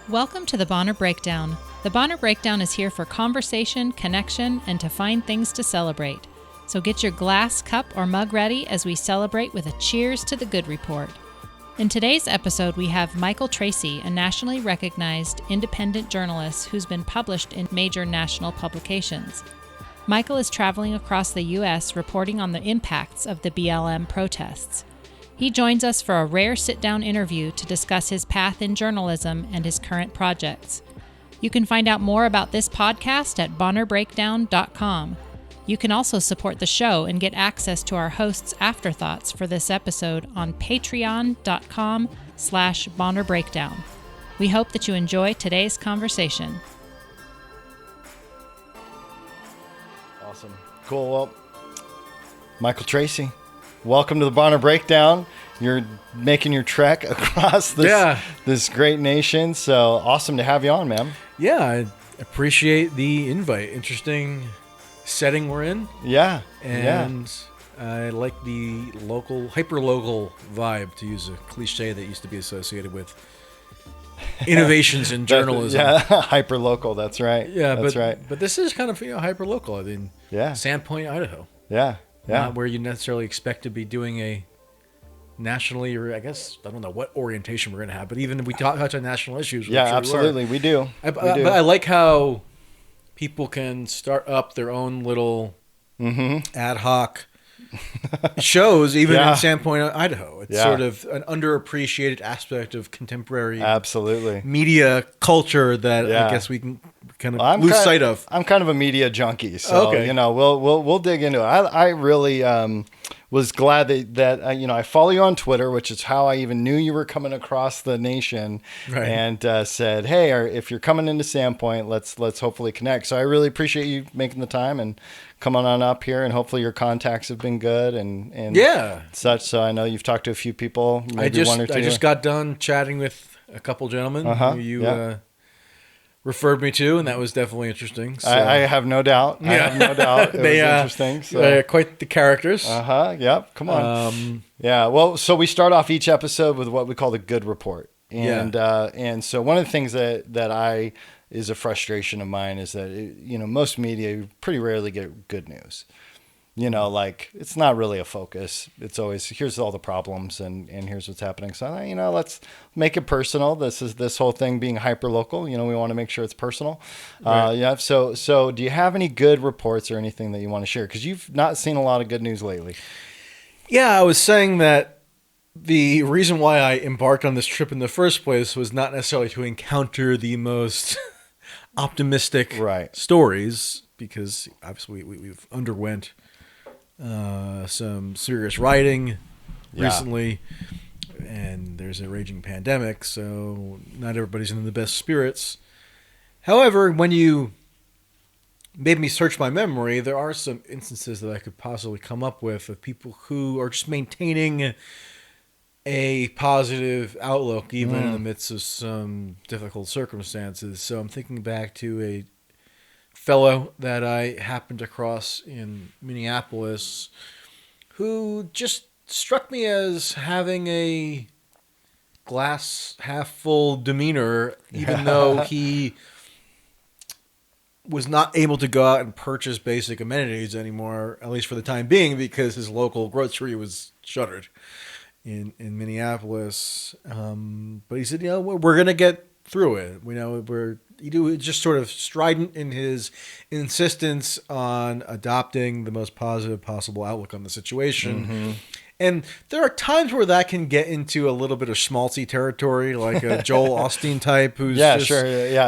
Welcome to the Bonner Breakdown. The Bonner Breakdown is here for conversation, connection, and to find things to celebrate. So get your glass, cup, or mug ready as we celebrate with a cheers to the good report. In today's episode, we have Michael Tracey, a nationally recognized independent journalist who's been published in major national publications. Michael is traveling across the U.S. reporting on the impacts of the BLM protests. He joins us for a rare sit-down interview to discuss his path in journalism and his current projects. You can find out more about this podcast at bonnerbreakdown.com. You can also support the show and get access to our hosts' afterthoughts for this episode on patreon.com/bonnerbreakdown. We hope that you enjoy today's conversation. Awesome. Cool. Well, Michael Tracey, welcome to the Bonner Breakdown. You're making your trek across this great nation. So awesome to have you on, man. Yeah, I appreciate the invite. Interesting setting we're in. Yeah. And I like the hyper-local vibe, to use a cliche that used to be associated with innovations in journalism. Hyper-local, that's right. Yeah, that's right. But this is kind of hyper-local. I mean, Sandpoint, Idaho. Yeah. Not where you necessarily expect to be doing a nationally, or I guess, I don't know what orientation we're going to have, but even if we touch on national issues. Yeah, absolutely. We do. But I like how people can start up their own little ad hoc shows, even in Sandpoint, Idaho. It's sort of an underappreciated aspect of contemporary media culture that I guess we can kind of lose sight of. I'm kind of a media junkie, so we'll dig into it. I really was glad that I follow you on Twitter, which is how I even knew you were coming across the nation, and said, hey, if you're coming into Sandpoint, let's hopefully connect. So I really appreciate you making the time and coming on up here, and hopefully your contacts have been good and such. So I know you've talked to a few people, maybe one or two. I just got done chatting with a couple gentlemen who you referred me to, and that was definitely interesting. So. I have no doubt. I have no doubt. It was interesting. So. Quite the characters. Yep. Come on. Well, so we start off each episode with what we call the good report. And so one of the things that is a frustration of mine is that, most media pretty rarely get good news. Like it's not really a focus. It's always, here's all the problems and here's what's happening. So, let's make it personal. This whole thing being hyper local, we want to make sure it's personal. Right. So do you have any good reports or anything that you want to share? Because you've not seen a lot of good news lately. Yeah, I was saying that the reason why I embarked on this trip in the first place was not necessarily to encounter the most optimistic stories, because obviously we've underwent some serious rioting recently, and there's a raging pandemic, so not everybody's in the best spirits. However, when you made me search my memory, there are some instances that I could possibly come up with of people who are just maintaining a positive outlook even in the midst of some difficult circumstances. So I'm thinking back to a fellow that I happened across in Minneapolis who just struck me as having a glass half full demeanor, even though he was not able to go out and purchase basic amenities anymore, at least for the time being, because his local grocery was shuttered in Minneapolis. But he said, we're going to get through it. He was just sort of strident in his insistence on adopting the most positive possible outlook on the situation. And there are times where that can get into a little bit of schmaltzy territory, like a Joel Osteen type who's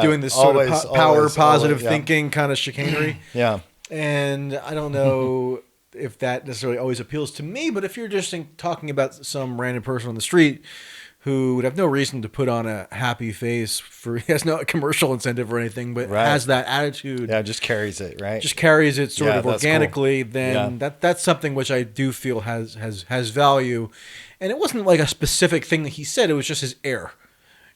doing this sort of power positive thinking kind of chicanery. And I don't know if that necessarily always appeals to me, but if you're just talking about some random person on the street who would have no reason to put on a happy face he has no commercial incentive or anything, but has that attitude. Yeah, just carries it, right? Just carries it sort of organically. Cool. Then that's something which I do feel has value. And it wasn't like a specific thing that he said. It was just his air.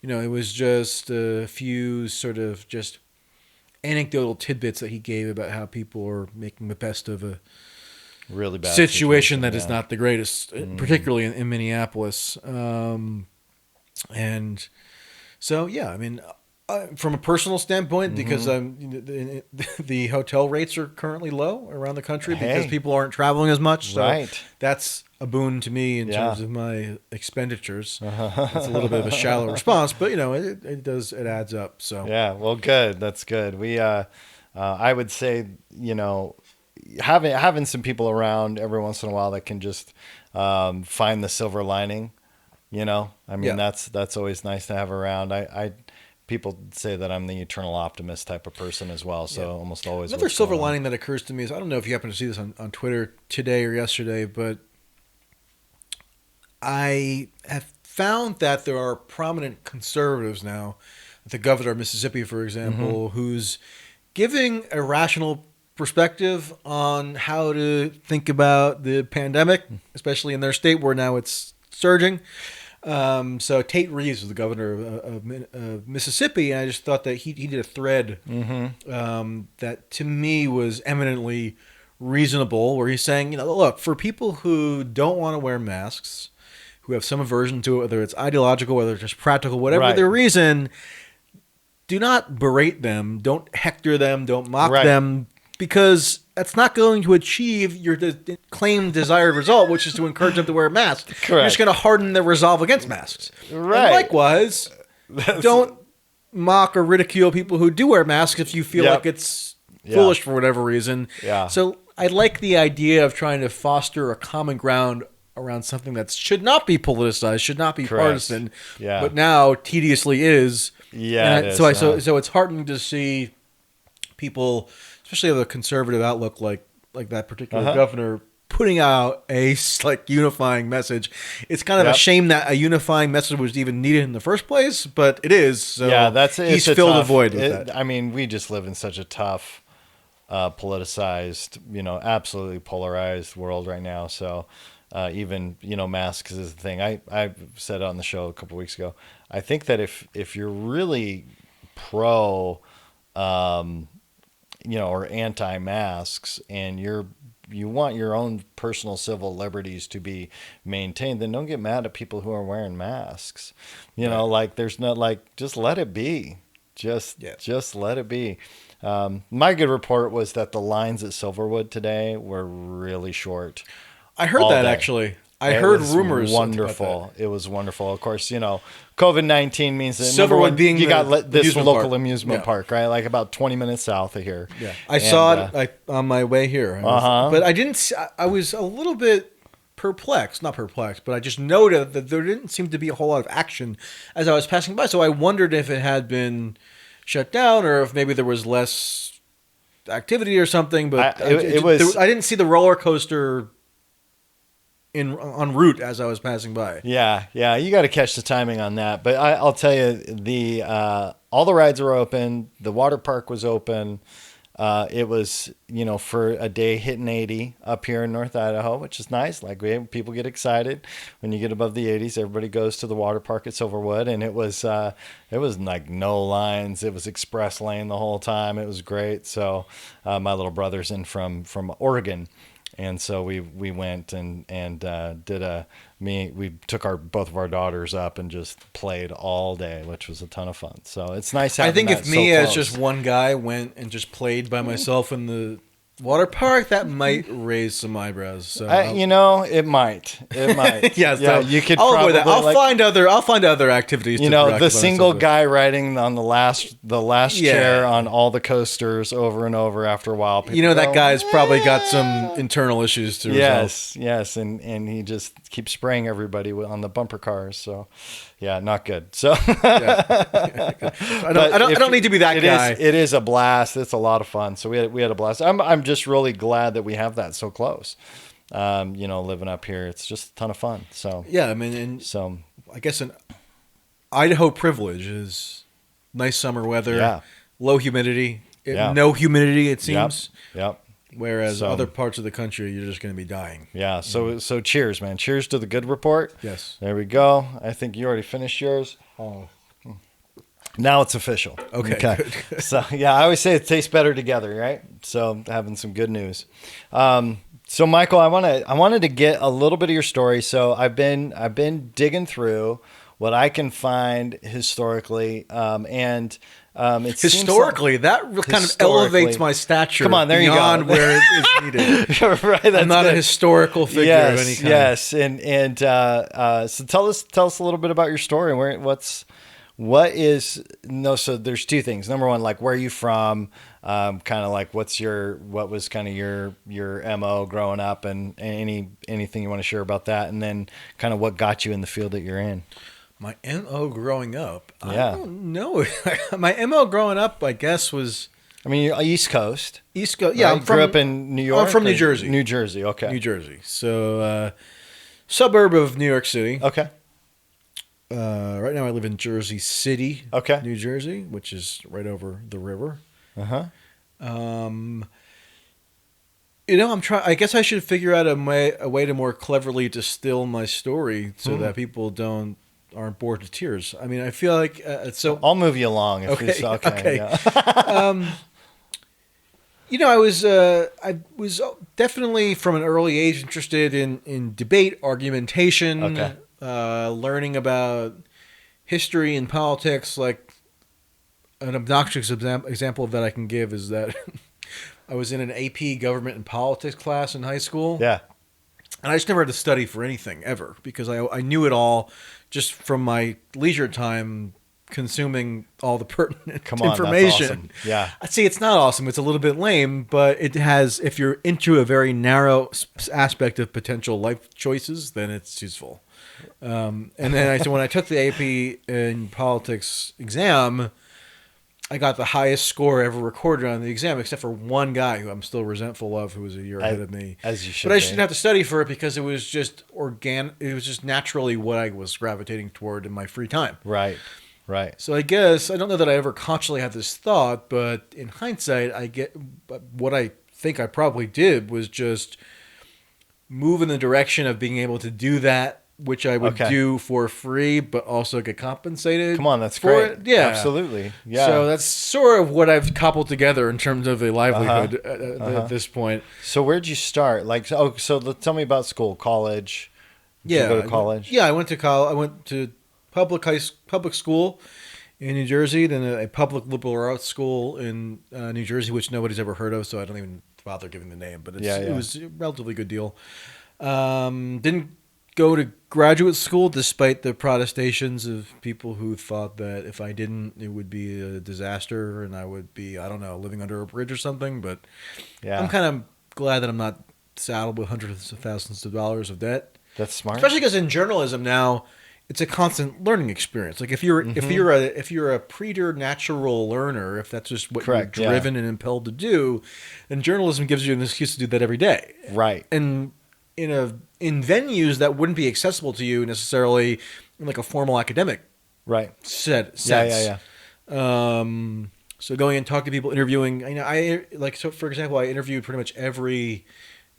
It was just a few sort of just anecdotal tidbits that he gave about how people are making the best of a really bad situation that is not the greatest, particularly in Minneapolis. And so, From a personal standpoint, because Mm-hmm. the hotel rates are currently low around the country because people aren't traveling as much. So Right. that's a boon to me in terms of my expenditures. It's a little bit of a shallow response, but it adds up. So Yeah, well, good. That's good. I would say, having some people around every once in a while that can just find the silver lining. That's always nice to have around. People say that I'm the eternal optimist type of person as well. So almost always. Another silver lining that occurs to me is, I don't know if you happen to see this on Twitter today or yesterday, but I have found that there are prominent conservatives now, the governor of Mississippi, for example, who's giving a rational perspective on how to think about the pandemic, especially in their state where now it's surging. So Tate Reeves was the governor of Mississippi, and I just thought that he did a thread that to me was eminently reasonable, where he's saying, look, for people who don't want to wear masks, who have some aversion to it, whether it's ideological, whether it's just practical, whatever their reason, do not berate them, don't hector them, don't mock them, because that's not going to achieve your claimed desired result, which is to encourage them to wear masks. Correct. You're just going to harden their resolve against masks. Right. And likewise, don't mock or ridicule people who do wear masks if you feel like it's foolish for whatever reason. Yeah. So I like the idea of trying to foster a common ground around something that should not be politicized, should not be partisan, but now tediously is. Yeah. And so it's heartening to see people, especially with a conservative outlook like that particular governor, putting out a unifying message. It's kind of a shame that a unifying message was even needed in the first place, but it is. So he's filled a void with that. I mean, we just live in such a tough, politicized, absolutely polarized world right now. So even masks is the thing. I said on the show a couple of weeks ago. I think that if you're really pro, or anti-masks, and you want your own personal civil liberties to be maintained, then don't get mad at people who are wearing masks. There's no just let it be. Just let it be. My good report was that the lines at Silverwood today were really short. I heard that actually. I heard rumors. Wonderful. It was wonderful. Of course, COVID-19 means that Silverwood being you got this local amusement park, right? Like about 20 minutes south of here. Yeah, I saw it on my way here. But I didn't. I was a little bit perplexed. Not perplexed, but I just noted that there didn't seem to be a whole lot of action as I was passing by. So I wondered if it had been shut down or if maybe there was less activity or something. But I didn't see the roller coaster en route as I was passing by. Yeah, you got to catch the timing on that. But I'll tell you, all the rides were open. The water park was open. It was, for a day hitting 80 up here in North Idaho, which is nice. People get excited when you get above the 80s. Everybody goes to the water park at Silverwood, and it was like no lines. It was express lane the whole time. It was great. So my little brother's in from Oregon. And so we went and we took both of our daughters up and just played all day, which was a ton of fun. So it's nice having I think that if me so as close. just one guy went and just played by myself in the water park, that might raise some eyebrows. So it might. So you could. I'll probably, avoid that. I'll find other activities. The single guy riding on the last chair on all the coasters over and over. After a while, that guy's probably got some internal issues to resolve. Yes, and he just keeps spraying everybody on the bumper cars. So, yeah, not good. So, I don't need to be that guy. It is a blast. It's a lot of fun. So we had a blast. I'm just really glad that we have that so close. Living up here, it's just a ton of fun. So yeah, I mean, I guess an Idaho privilege is nice summer weather, low humidity, no humidity. It seems. Yep. Whereas other parts of the country, you're just going to be dying. Yeah. So cheers, man. Cheers to the good report. Yes. There we go. I think you already finished yours. Oh. Now it's official. Okay. Good. So I always say it tastes better together, right? So having some good news. So Michael, I wanted to get a little bit of your story. So I've been digging through what I can find historically, and it historically, that kind of elevates my stature. Come on, there you go. Beyond where it is needed. Right, that's I'm not good. a historical figure of any kind. Yes, and so tell us a little bit about your story. So there's two things. Number one, like, where are you from? Kind of like what was kind of your MO growing up, and anything you want to share about that, and then kind of what got you in the field that you're in. My MO growing up? Yeah. I don't know. My MO growing up, I guess, was... I mean, you're East Coast. East Coast, yeah. Right? Grew up in New York? I'm from New Jersey. New Jersey, okay. New Jersey. So, suburb of New York City. Okay. Right now I live in Jersey City, okay. New Jersey, which is right over the river. Uh-huh. I guess I should figure out a way to more cleverly distill my story so that people aren't bored to tears. I mean, I feel like so. I'll move you along. If Okay. It's okay. Yeah. I was definitely from an early age interested in debate, argumentation, learning about history and politics. Like an obnoxious example of that I can give is that I was in an AP government and politics class in high school. Yeah. And I just never had to study for anything ever because I knew it all just from my leisure time consuming all the pertinent information. That's awesome. Yeah. See, it's not awesome. It's a little bit lame, but it has, if you're into a very narrow aspect of potential life choices, then it's useful. And then when I took the AP in politics exam, I got the highest score ever recorded on the exam, except for one guy who I'm still resentful of, who was a year ahead of me. As you should. But I just didn't have to study for it because it was just organic. It was just naturally what I was gravitating toward in my free time. Right. Right. So I guess I don't know that I ever consciously had this thought, but in hindsight, what I think I probably did was just move in the direction of being able to do that, which I would do for free, but also get compensated. Come on, that's for great. it. Yeah, absolutely. Yeah. So that's sort of what I've cobbled together in terms of a livelihood at this point. So where'd you start? Like, tell me about school, college. Did you go to college? Yeah, I went to college. I went to public school in New Jersey, then a public liberal arts school in New Jersey, which nobody's ever heard of, so I don't even bother giving the name. But it was a relatively good deal. Didn't go to graduate school despite the protestations of people who thought that if I didn't, it would be a disaster and I would be, I don't know, living under a bridge or something. But I'm kind of glad that I'm not saddled with hundreds of thousands of dollars of debt. That's smart. Especially because in journalism now, it's a constant learning experience. Like if you're a preternatural learner, if that's just what you're driven and impelled to do, then journalism gives you an excuse to do that every day. Right. And in venues that wouldn't be accessible to you necessarily in like a formal academic sense. Yeah. So going and talking to people, interviewing. For example, I interviewed pretty much every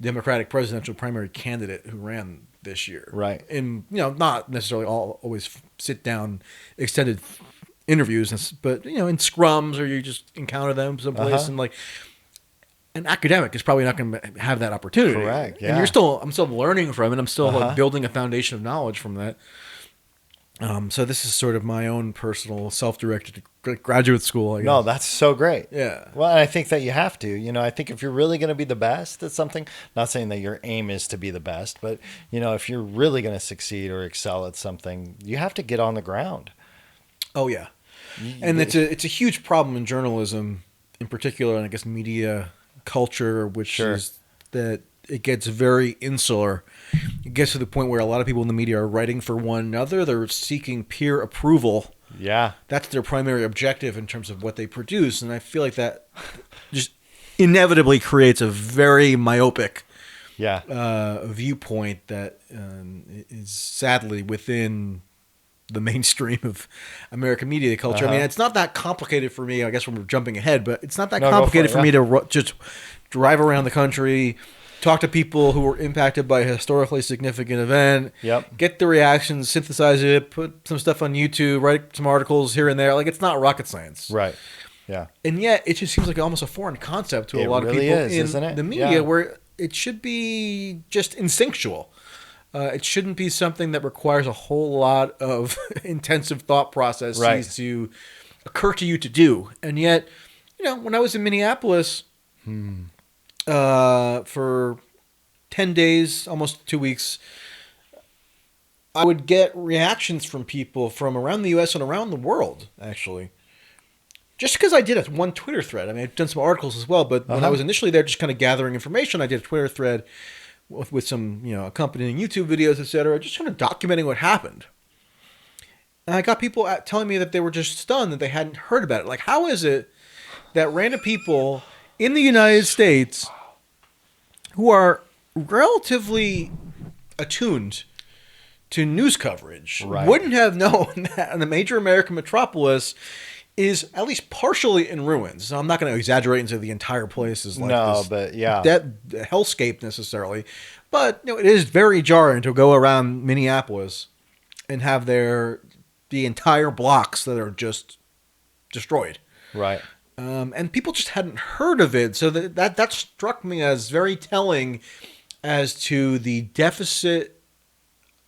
Democratic presidential primary candidate who ran this year. Right. And not necessarily always sit down extended interviews, but in scrums or you just encounter them someplace and like. An academic is probably not going to have that opportunity. Correct. Yeah. And I'm still learning from it. I'm still building a foundation of knowledge from that. So this is sort of my own personal self-directed graduate school, I guess. No, that's so great. Yeah. Well, and I think that you have to. I think if you're really going to be the best at something, not saying that your aim is to be the best, but, if you're really going to succeed or excel at something, you have to get on the ground. Oh, yeah. And it's a huge problem in journalism, in particular, and I guess media culture, which is that it gets very insular. It gets to the point where a lot of people in the media are writing for one another. They're seeking peer approval. Yeah. That's their primary objective in terms of what they produce. And I feel like that just inevitably creates a very myopic viewpoint that is sadly within the mainstream of American media culture. I mean, it's not that complicated for me. I guess we're jumping ahead, but it's not that complicated for me to just drive around the country, talk to people who were impacted by a historically significant event, get the reactions, synthesize it, put some stuff on YouTube, write some articles here and there. Like, it's not rocket science. Right. Yeah. And yet, it just seems like almost a foreign concept to a lot of people in the media where it should be just instinctual. It shouldn't be something that requires a whole lot of intensive thought processes to occur to you to do. And yet, when I was in Minneapolis for 10 days, almost 2 weeks, I would get reactions from people from around the U.S. and around the world, actually. Just because I did one Twitter thread. I mean, I've done some articles as well, but when I was initially there just kind of gathering information, I did a Twitter thread with some, accompanying YouTube videos, etc., just kind of documenting what happened. And I got people telling me that they were just stunned that they hadn't heard about it. Like, how is it that random people in the United States who are relatively attuned to news coverage wouldn't have known that in the major American metropolis is at least partially in ruins? So I'm not going to exaggerate and say the entire place is like that hellscape necessarily. But it is very jarring to go around Minneapolis and have the entire blocks that are just destroyed. Right. And people just hadn't heard of it. So that struck me as very telling as to the deficit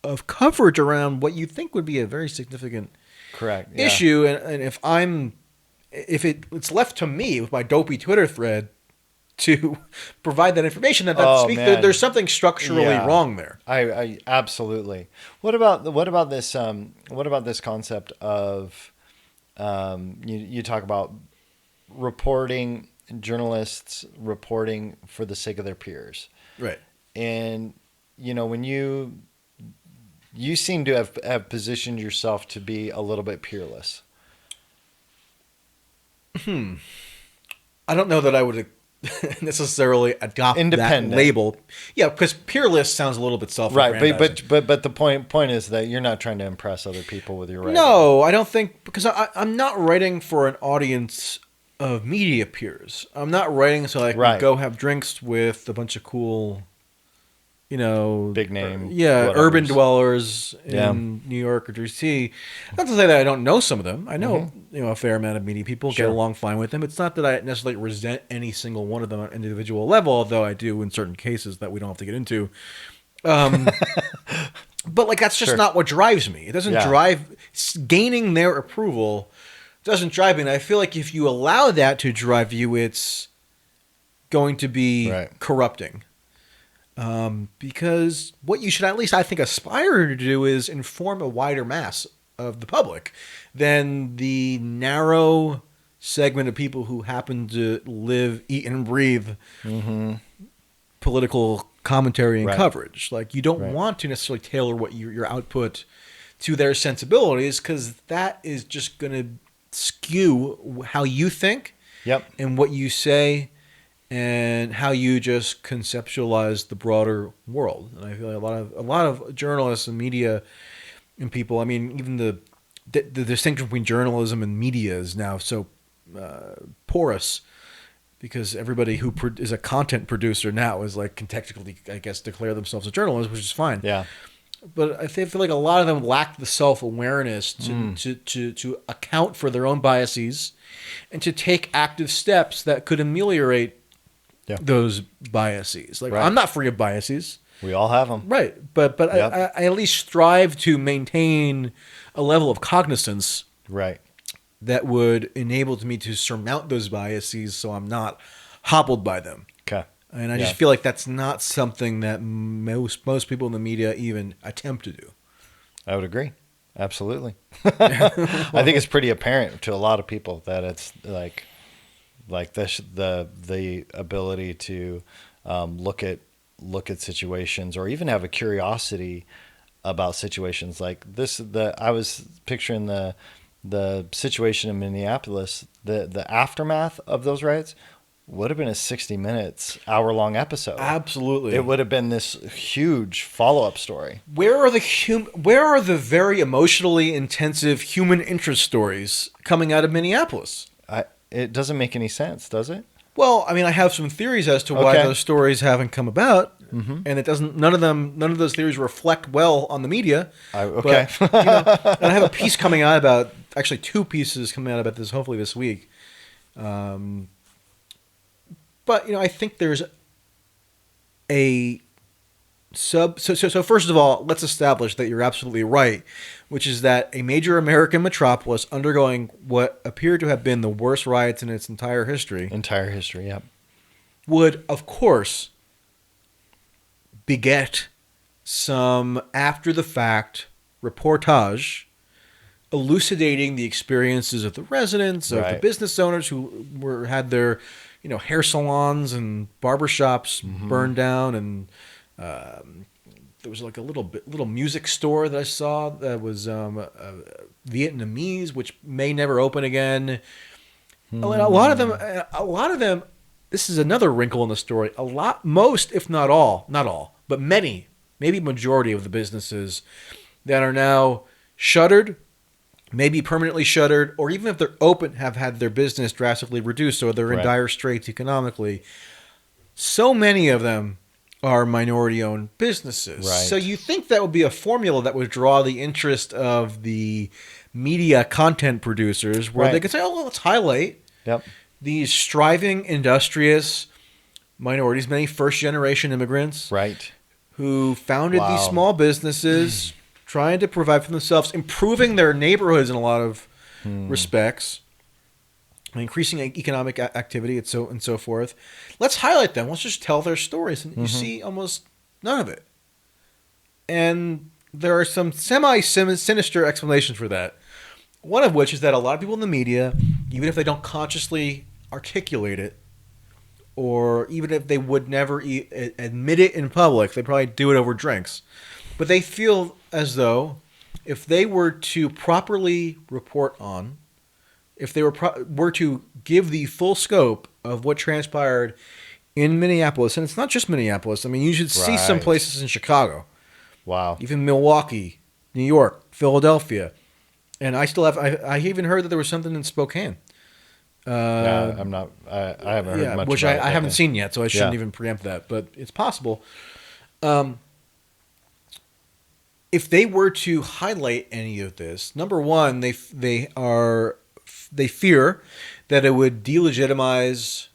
of coverage around what you think would be a very significant issue. And if it's left to me with my dopey Twitter thread to provide that information, there's something structurally wrong there. I absolutely. What about this concept of you talk about journalists reporting for the sake of their peers, right? And when you seem to have positioned yourself to be a little bit peerless. I don't know that I would necessarily adopt that label. Yeah, because peerless sounds a little bit self-aggrandizing. Right, but the point is that you're not trying to impress other people with your writing. No, I don't think, because I'm not writing for an audience of media peers. I'm not writing so I can go have drinks with a bunch of cool, big name, urban dwellers in New York or DC. Not to say that I don't know some of them. I know, a fair amount of media people, get along fine with them. It's not that I necessarily resent any single one of them on an individual level, although I do in certain cases that we don't have to get into. But that's just not what drives me. It doesn't drive gaining their approval. Doesn't drive me. And I feel like if you allow that to drive you, it's going to be corrupting. Because what you should at least, I think, aspire to do is inform a wider mass of the public than the narrow segment of people who happen to live, eat, and breathe political commentary and coverage. Like, you don't want to necessarily tailor what your output to their sensibilities, because that is just going to skew how you think and what you say and how you just conceptualize the broader world. And I feel like a lot of journalists and media and people, I mean, even the distinction between journalism and media is now so porous, because everybody who is a content producer now is can technically, I guess, declare themselves a journalist, which is fine. Yeah. But I feel like a lot of them lack the self-awareness to account for their own biases and to take active steps that could ameliorate those biases. I'm not free of biases. We all have them. Right. But I at least strive to maintain a level of cognizance that would enable me to surmount those biases so I'm not hobbled by them. Okay. And I just feel like that's not something that most people in the media even attempt to do. I would agree. Absolutely. I think it's pretty apparent to a lot of people that it's like this, the ability to look at situations, or even have a curiosity about situations like this. I was picturing the situation in Minneapolis, the aftermath of those riots would have been a 60 minutes, hour-long episode. Absolutely. It would have been this huge follow-up story. Where are the very emotionally intensive human interest stories coming out of Minneapolis? It doesn't make any sense, does it? Well, I mean, I have some theories as to why those stories haven't come about, and it doesn't. None of those theories reflect well on the media. But, and I have a piece coming out about, actually 2 pieces coming out about this, hopefully this week. But I think there's a So first of all, let's establish that you're absolutely right, which is that a major American metropolis undergoing what appeared to have been the worst riots in its entire history. Yep. Would, of course, beget some after-the-fact reportage elucidating the experiences of the residents, of the business owners who had their, hair salons and barbershops burned down, and there was like a little music store that I saw that was Vietnamese, which may never open again. A lot of them. This is another wrinkle in the story. Most, if not all, not all, but many, maybe majority of the businesses that are now shuttered, maybe permanently shuttered, or even if they're open, have had their business drastically reduced, or they're in dire straits economically. So many of them are minority-owned businesses. Right. So you think that would be a formula that would draw the interest of the media content producers, where they could say, "Oh, let's highlight these striving, industrious minorities, many first-generation immigrants, who founded these small businesses." Trying to provide for themselves, improving their neighborhoods in a lot of respects, increasing economic activity, and so forth. Let's highlight them. Let's just tell their stories, and you see almost none of it. And there are some semi-sinister explanations for that. One of which is that a lot of people in the media, even if they don't consciously articulate it, or even if they would never admit it in public, they probably do it over drinks. But they feel as though if they were to properly report on, if they were to give the full scope of what transpired in Minneapolis, and it's not just Minneapolis. I mean, you should see some places in Chicago. Wow. Even Milwaukee, New York, Philadelphia. And I even heard that there was something in Spokane. I haven't heard much which about it. I haven't seen yet, so I shouldn't even preempt that, but it's possible. If they were to highlight any of this, number one, they fear that it would delegitimize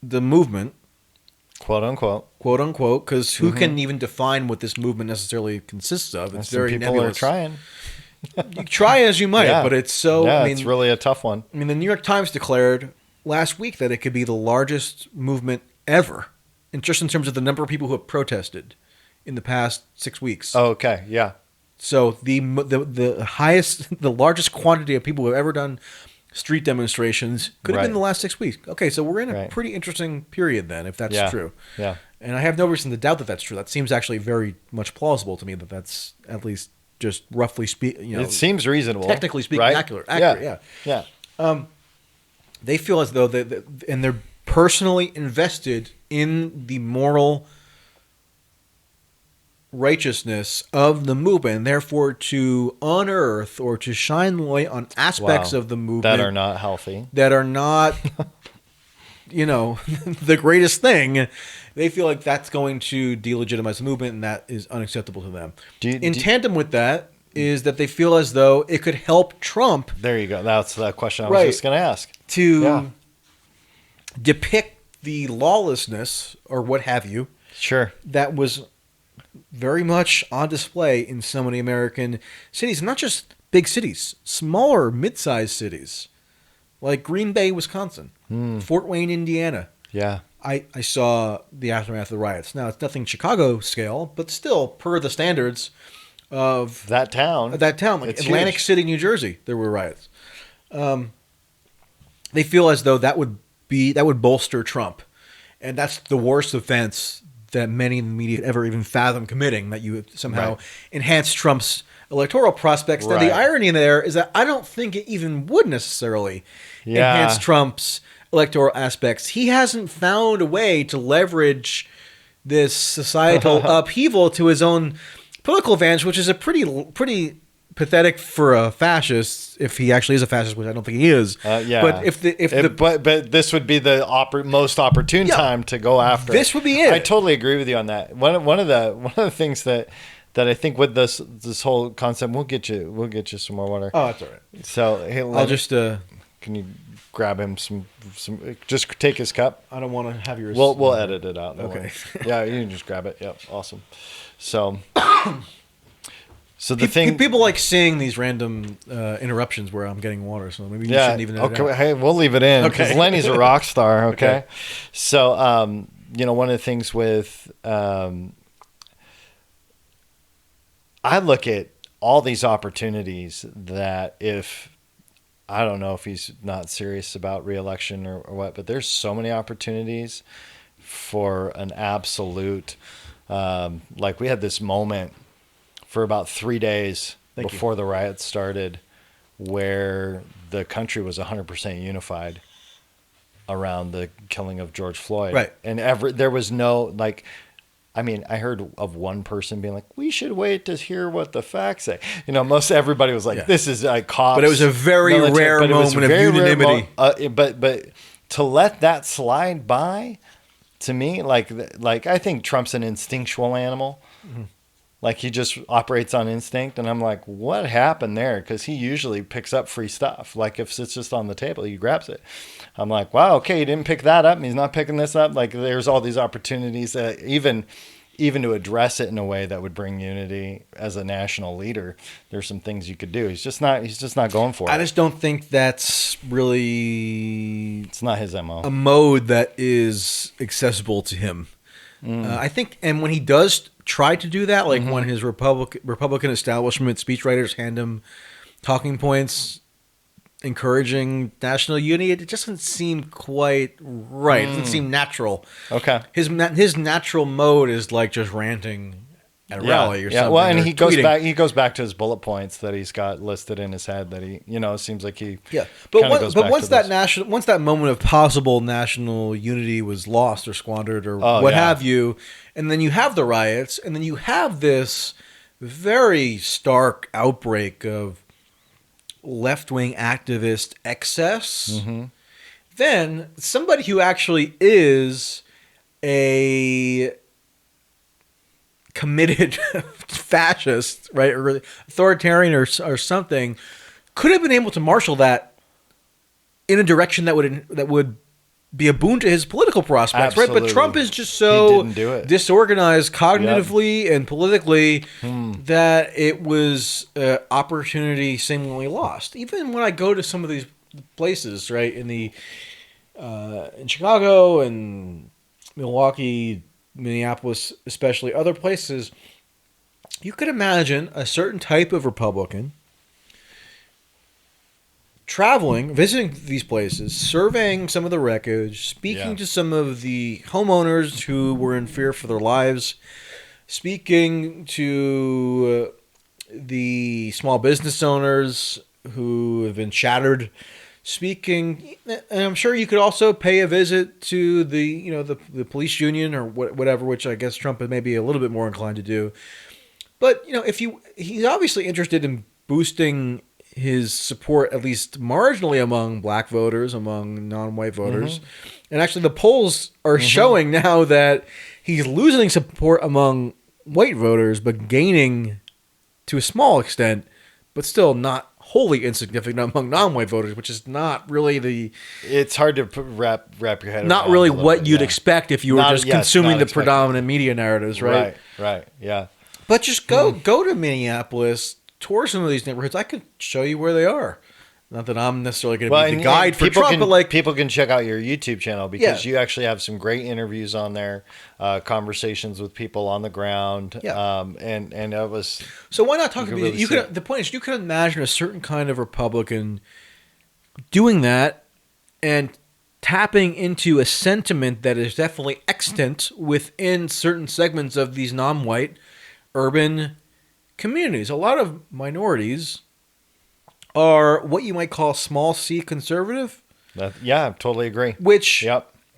the movement, quote unquote, because who can even define what this movement necessarily consists of? It's very people nebulous. Are trying. You try as you might, but it's so. Yeah, it's really a tough one. I mean, the New York Times declared last week that it could be the largest movement ever, and just in terms of the number of people who have protested in the past 6 weeks. Oh, okay, yeah. So the highest, the largest quantity of people who have ever done street demonstrations could have been the last 6 weeks. Okay, so we're in a pretty interesting period then, if that's true. Yeah. And I have no reason to doubt that that's true. That seems actually very much plausible to me that that's at least just roughly speaking. It seems reasonable. Technically speaking, accurate. Yeah. They feel as though and they're personally invested in the moral righteousness of the movement, and therefore to unearth or to shine light on aspects of the movement that are not healthy, that are not, the greatest thing. They feel like that's going to delegitimize the movement, and that is unacceptable to them. In tandem with that is that they feel as though it could help Trump. There you go. That's the question I was just going to ask. To depict the lawlessness or what have you. Sure. That was very much on display in so many American cities, not just big cities, smaller, mid-sized cities like Green Bay, Wisconsin, Fort Wayne, Indiana. Yeah. I saw the aftermath of the riots. Now, it's nothing Chicago scale, but still, per the standards of that town, like Atlantic City, New Jersey, there were riots. They feel as though that would bolster Trump, and that's the worst offense that many in the media could ever even fathom committing, that you would somehow enhance Trump's electoral prospects. Now, the irony there is that I don't think it even would necessarily enhance Trump's electoral aspects. He hasn't found a way to leverage this societal upheaval to his own political advantage, which is a pretty pathetic for a fascist, if he actually is a fascist, which I don't think he is. But but this would be the most opportune time to go after. This would be it. I totally agree with you on that. One of the things that I think with this whole concept, we'll get you some more water. Oh, that's all right. So I'll just Can you grab him some? Just take his cup. I don't want to have yours. We'll edit it out. Okay. Yeah, you can just grab it. Yep, awesome. So people like seeing these random interruptions where I'm getting water, so maybe you shouldn't even edit it out. Hey, we'll leave it in because Lenny's a rock star. Okay. So one of the things with I look at all these opportunities that I don't know if he's not serious about re-election or what, but there's so many opportunities for an absolute, like we had this moment for about 3 days before the riots started where the country was 100% unified around the killing of George Floyd. Right. And there was no, I heard of one person being like, we should wait to hear what the facts say. Most everybody was like, this is cops. But it was a very rare moment of unanimity. But to let that slide by, to me, like I think Trump's an instinctual animal. Mm-hmm. Like he just operates on instinct. And I'm like, what happened there? Because he usually picks up free stuff. Like if it's just on the table, he grabs it. I'm like, wow, okay, he didn't pick that up. And he's not picking this up. Like there's all these opportunities that even to address it in a way that would bring unity as a national leader. There's some things you could do. He's just not going for it. I just don't think that's really... It's not his MO. A mode that is accessible to him. I think, and when he does try to do that, like when his Republican establishment speechwriters hand him talking points encouraging national unity, it just doesn't seem quite right. It doesn't seem natural. Okay. His natural mode is like just ranting at a rally or something. Well, and he goes back to his bullet points that he's got listed in his head that he, seems like he But once that moment of possible national unity was lost or squandered or have you, and then you have the riots, and then you have this very stark outbreak of left-wing activist excess, then somebody who actually is a committed fascist, right, or authoritarian or something, could have been able to marshal that in a direction that would be a boon to his political prospects. Absolutely. Right? But Trump is just so disorganized cognitively and politically that it was opportunity seemingly lost. Even when I go to some of these places, right, in Chicago and Milwaukee, Minneapolis, especially other places, you could imagine a certain type of Republican traveling, visiting these places, surveying some of the wreckage, speaking to some of the homeowners who were in fear for their lives, speaking to the small business owners who have been shattered, speaking, and I'm sure you could also pay a visit to the police union or whatever, which I guess Trump may be a little bit more inclined to do. But he's obviously interested in boosting his support, at least marginally, among black voters, among non-white voters. And actually the polls are showing now that he's losing support among white voters, but gaining to a small extent, but still not wholly insignificant among non-white voters, which is not really it's hard to wrap your head around. Not really what you'd expect if you were just consuming the predominant media narratives, right? Right, yeah. But just go to Minneapolis, tour some of these neighborhoods. I could show you where they are. Not that I'm necessarily going to be the guide for Trump, but people can check out your YouTube channel because you actually have some great interviews on there, conversations with people on the ground, and it was. So why not talk to me? The point is, you could imagine a certain kind of Republican doing that and tapping into a sentiment that is definitely extant within certain segments of these non-white urban communities. A lot of minorities are what you might call small C conservative. I totally agree. Which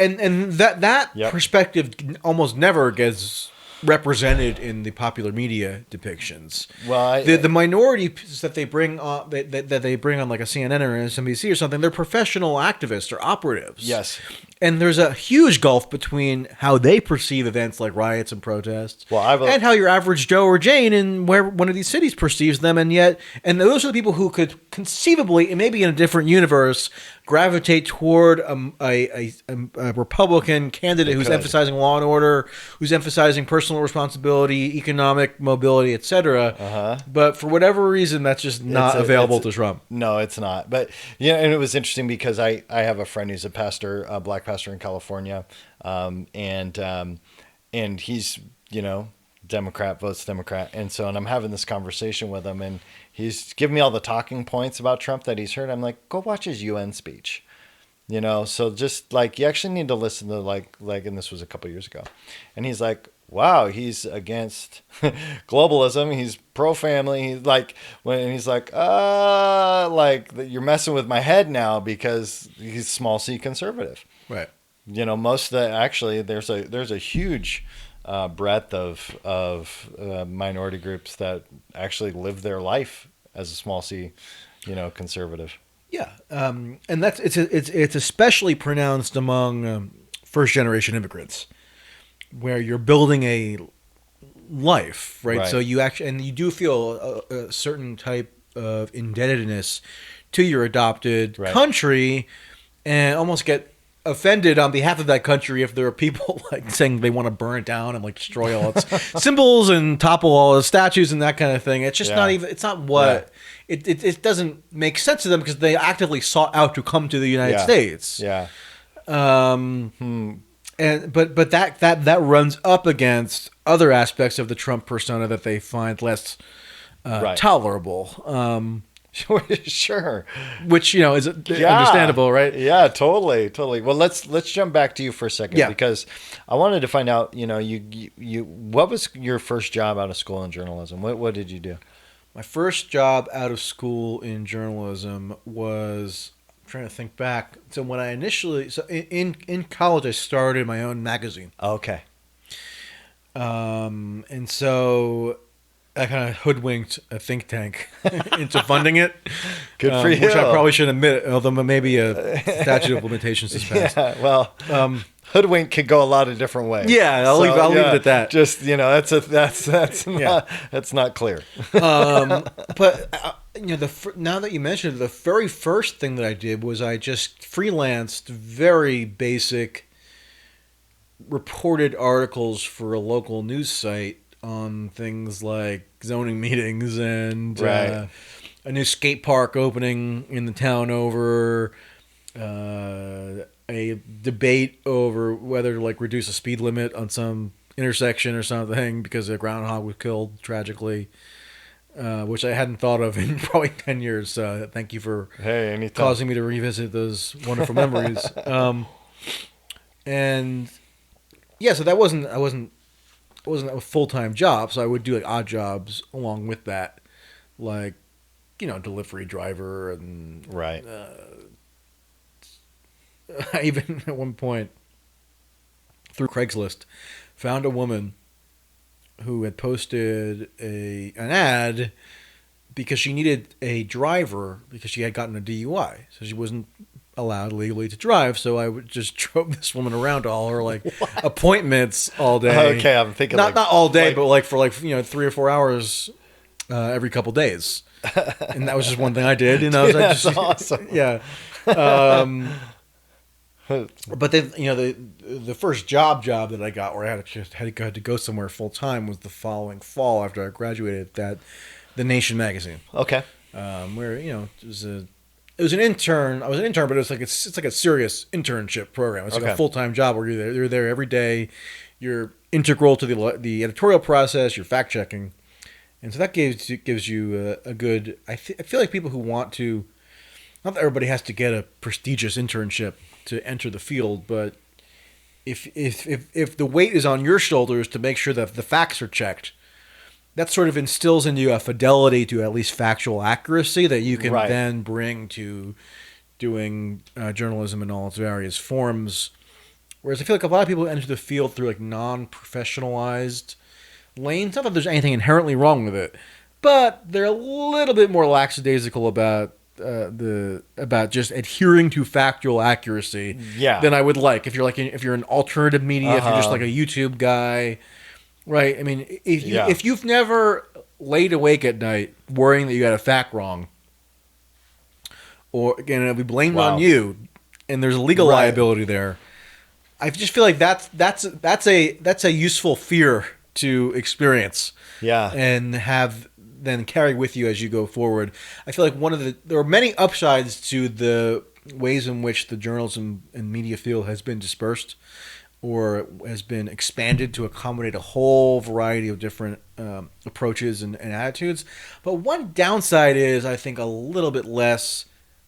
and that perspective almost never gets represented in the popular media depictions. Well, the minorities that they bring on that they bring on like a CNN or MSNBC or something, they're professional activists or operatives. Yes. And there's a huge gulf between how they perceive events like riots and protests and how your average Joe or Jane in one of these cities perceives them. And those are the people who could conceivably, and maybe in a different universe, gravitate toward a Republican candidate who's emphasizing law and order, who's emphasizing personal responsibility, economic mobility, etc. But for whatever reason, that's just not available to Trump. No, it's not. But yeah, and it was interesting because I have a friend who's a pastor, a black pastor in California, and he's Democrat, votes Democrat, and I'm having this conversation with him, and he's giving me all the talking points about Trump that he's heard. I'm like, go watch his UN speech, So just like you actually need to listen to like, and this was a couple years ago, and he's like, wow, he's against globalism, he's pro-family, he's like you're messing with my head now because he's small c conservative, right? Most of actually there's a huge breadth of minority groups that actually live their life as a small c, conservative. Yeah, and it's especially pronounced among first generation immigrants, where you're building a life, right? So you do feel a certain type of indebtedness to your adopted country, and almost get offended on behalf of that country if there are people like saying they want to burn it down and like destroy all its symbols and topple all its statues and that kind of thing. It's just not even. It's not what it doesn't make sense to them because they actively sought out to come to the United States. Yeah. And but that runs up against other aspects of the Trump persona that they find less tolerable. Sure. Which, is understandable, right? Yeah, totally. Well, let's jump back to you for a second because I wanted to find out, you what was your first job out of school in journalism? What did you do? My first job out of school in journalism was, I'm trying to think back. So when I initially, in college, I started my own magazine. Okay. And so I kind of hoodwinked a think tank into funding it. Good for you. Which I probably shouldn't admit, although maybe a statute of limitations has passed. Yeah, well, hoodwink could go a lot of different ways. Yeah, I'll leave it at that. Just that's not clear. But now that you mentioned it, the very first thing that I did was I just freelanced very basic reported articles for a local news site on things like zoning meetings and a new skate park opening in the town over a debate over whether to reduce a speed limit on some intersection or something because a groundhog was killed tragically, which I hadn't thought of in probably 10 years. So thank you for causing me to revisit those wonderful memories. And yeah, so I wasn't a full-time job, so I would do odd jobs along with that, delivery driver and I even at one point through Craigslist found a woman who had posted an ad because she needed a driver because she had gotten a DUI, so she wasn't allowed legally to drive. So I would just drove this woman around to all her appointments all day. Okay, I'm thinking not all day, but for 3 or 4 hours every couple days, and that was just one thing I did. That's awesome. Yeah. But then the first job that I got where I had to go somewhere full time was the following fall after I graduated at the Nation magazine. Okay. Where it was an intern. I was an intern, but it's like a serious internship program. It's like a full-time job where you're there every day. You're integral to the editorial process. You're fact-checking, and so that gives you a good. I feel like people who want to, not that everybody has to get a prestigious internship to enter the field, but if the weight is on your shoulders to make sure that the facts are checked, that sort of instills in you a fidelity to at least factual accuracy that you can then bring to doing journalism in all its various forms. Whereas I feel like a lot of people enter the field through non-professionalized lanes. Not that there's anything inherently wrong with it, but they're a little bit more lackadaisical about just adhering to factual accuracy than I would like. If you're an alternative media, if you're just a YouTube guy. Right. I mean, if you've never laid awake at night worrying that you got a fact wrong, or again, it'll be blamed on you, and there's a legal liability there. I just feel like that's a useful fear to experience, and have then carry with you as you go forward. I feel like there are many upsides to the ways in which the journalism and media field has been dispersed or has been expanded to accommodate a whole variety of different approaches and attitudes. But one downside is, I think, a little bit less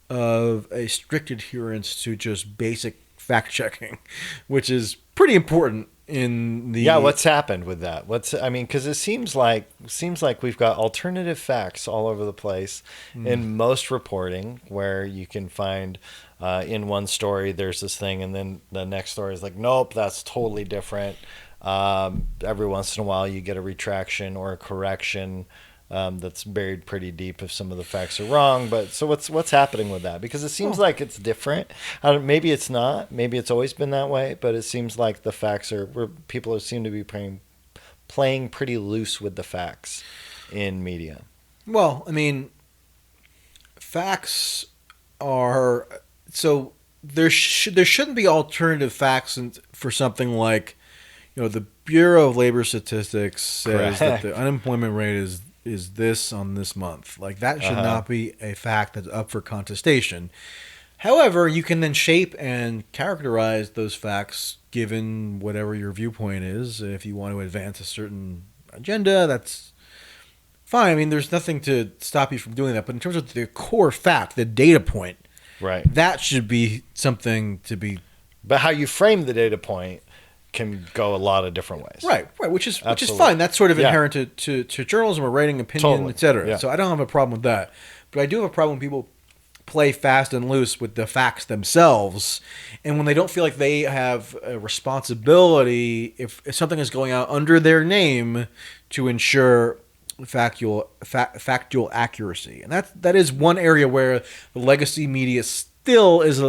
of a strict adherence to just basic fact-checking, which is pretty important in the... Yeah, what's happened with that? Because it seems like we've got alternative facts all over the place in most reporting, where you can find in one story there's this thing, and then the next story is like, nope, that's totally different. Every once in a while you get a retraction or a correction that's buried pretty deep if some of the facts are wrong. But so what's happening with that? Because it seems like it's different. Maybe it's not. Maybe it's always been that way. But it seems like the facts people seem to be playing pretty loose with the facts in media. Well, I mean, facts are... So there shouldn't be alternative facts for something like, the Bureau of Labor Statistics says that the unemployment rate is this on this month. Like, that should not be a fact that's up for contestation. However, you can then shape and characterize those facts given whatever your viewpoint is. If you want to advance a certain agenda, that's fine. I mean, there's nothing to stop you from doing that. But in terms of the core fact, the data point, that should be something to be... But how you frame the data point can go a lot of different ways. Right, which is fine. That's sort of inherent to journalism or writing opinion, etc. Yeah. So I don't have a problem with that. But I do have a problem when people play fast and loose with the facts themselves, and when they don't feel like they have a responsibility if something is going out under their name to ensure factual accuracy. And that is one area where the legacy media still is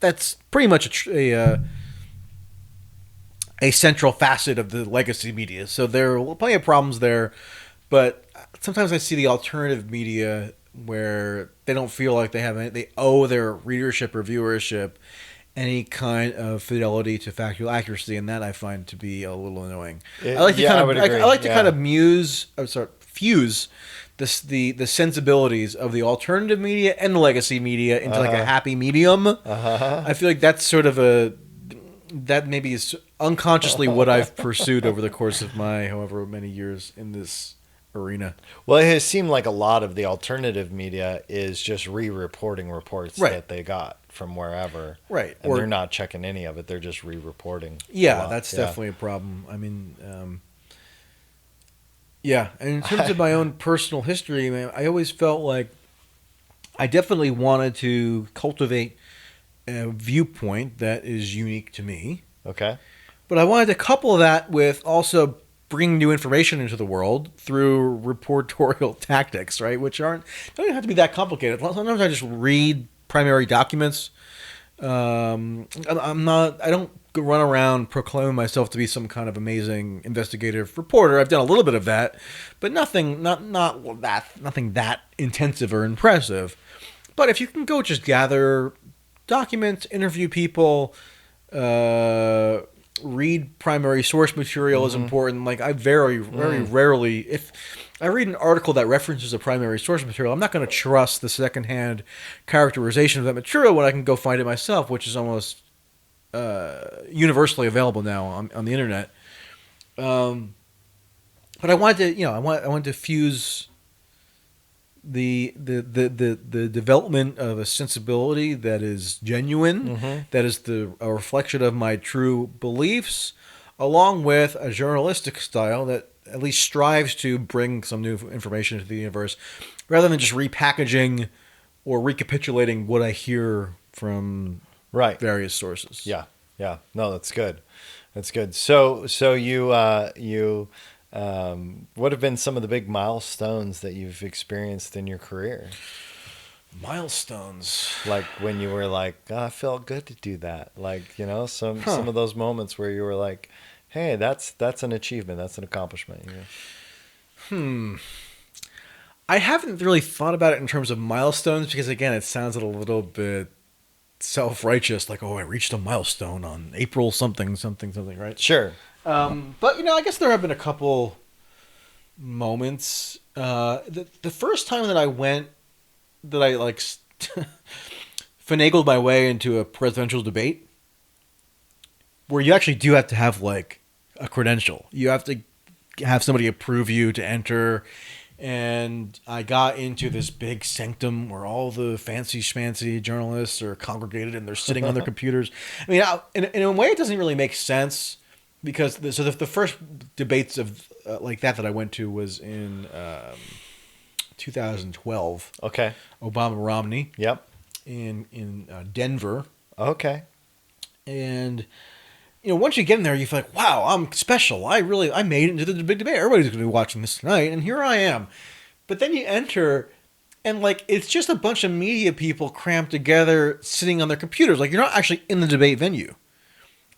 that's pretty much a central facet of the legacy media. So there are plenty of problems there, but sometimes I see the alternative media where they don't feel like they owe their readership or viewership any kind of fidelity to factual accuracy, and that I find to be a little annoying. I like to kind of fuse the sensibilities of the alternative media and the legacy media into like a happy medium. I feel like that's sort of that maybe is unconsciously what I've pursued over the course of my however many years in this arena. Well, it has seemed like a lot of the alternative media is just re-reporting reports that they got from wherever. Right. And they're not checking any of it. They're just re-reporting. Yeah, that's definitely a problem. I mean, and in terms of my own personal history, man, I always felt like I definitely wanted to cultivate a viewpoint that is unique to me. Okay. But I wanted to couple that with also bringing new information into the world through reportorial tactics, right? Which don't even have to be that complicated. Sometimes I just read primary documents. I don't run around proclaiming myself to be some kind of amazing investigative reporter. I've done a little bit of that, but nothing that intensive or impressive. But if you can go just gather documents, interview people, read primary source material is important. Like, I very rarely, if I read an article that references a primary source material, I'm not going to trust the secondhand characterization of that material when I can go find it myself, which is almost universally available now on the internet. But I wanted to, I wanted to fuse the development of a sensibility that is genuine, that is a reflection of my true beliefs, along with a journalistic style that at least strives to bring some new information into the universe, rather than just repackaging or recapitulating what I hear from various sources. Yeah. No, that's good. So you. What have been some of the big milestones that you've experienced in your career? Milestones? Like when you were like, I felt good to do that. Like, some of those moments where you were like, hey, that's an achievement. That's an accomplishment. I haven't really thought about it in terms of milestones because, again, it sounds a little bit self-righteous, like, oh, I reached a milestone on April something, right? Sure. But, I guess there have been a couple moments. The first time that I went, that I, like, finagled my way into a presidential debate, where you actually do have to have, like, a credential. You have to have somebody approve you to enter. And I got into this big sanctum where all the fancy schmancy journalists are congregated and they're sitting on their computers. I mean, in a way, it doesn't really make sense because the first debates of like that I went to was in 2012. Okay. Obama Romney. Yep. In Denver. Okay. And once you get in there, you feel like, wow, I'm special. I made it into the big debate. Everybody's going to be watching this tonight, and here I am. But then you enter, and, like, it's just a bunch of media people crammed together sitting on their computers. Like, you're not actually in the debate venue.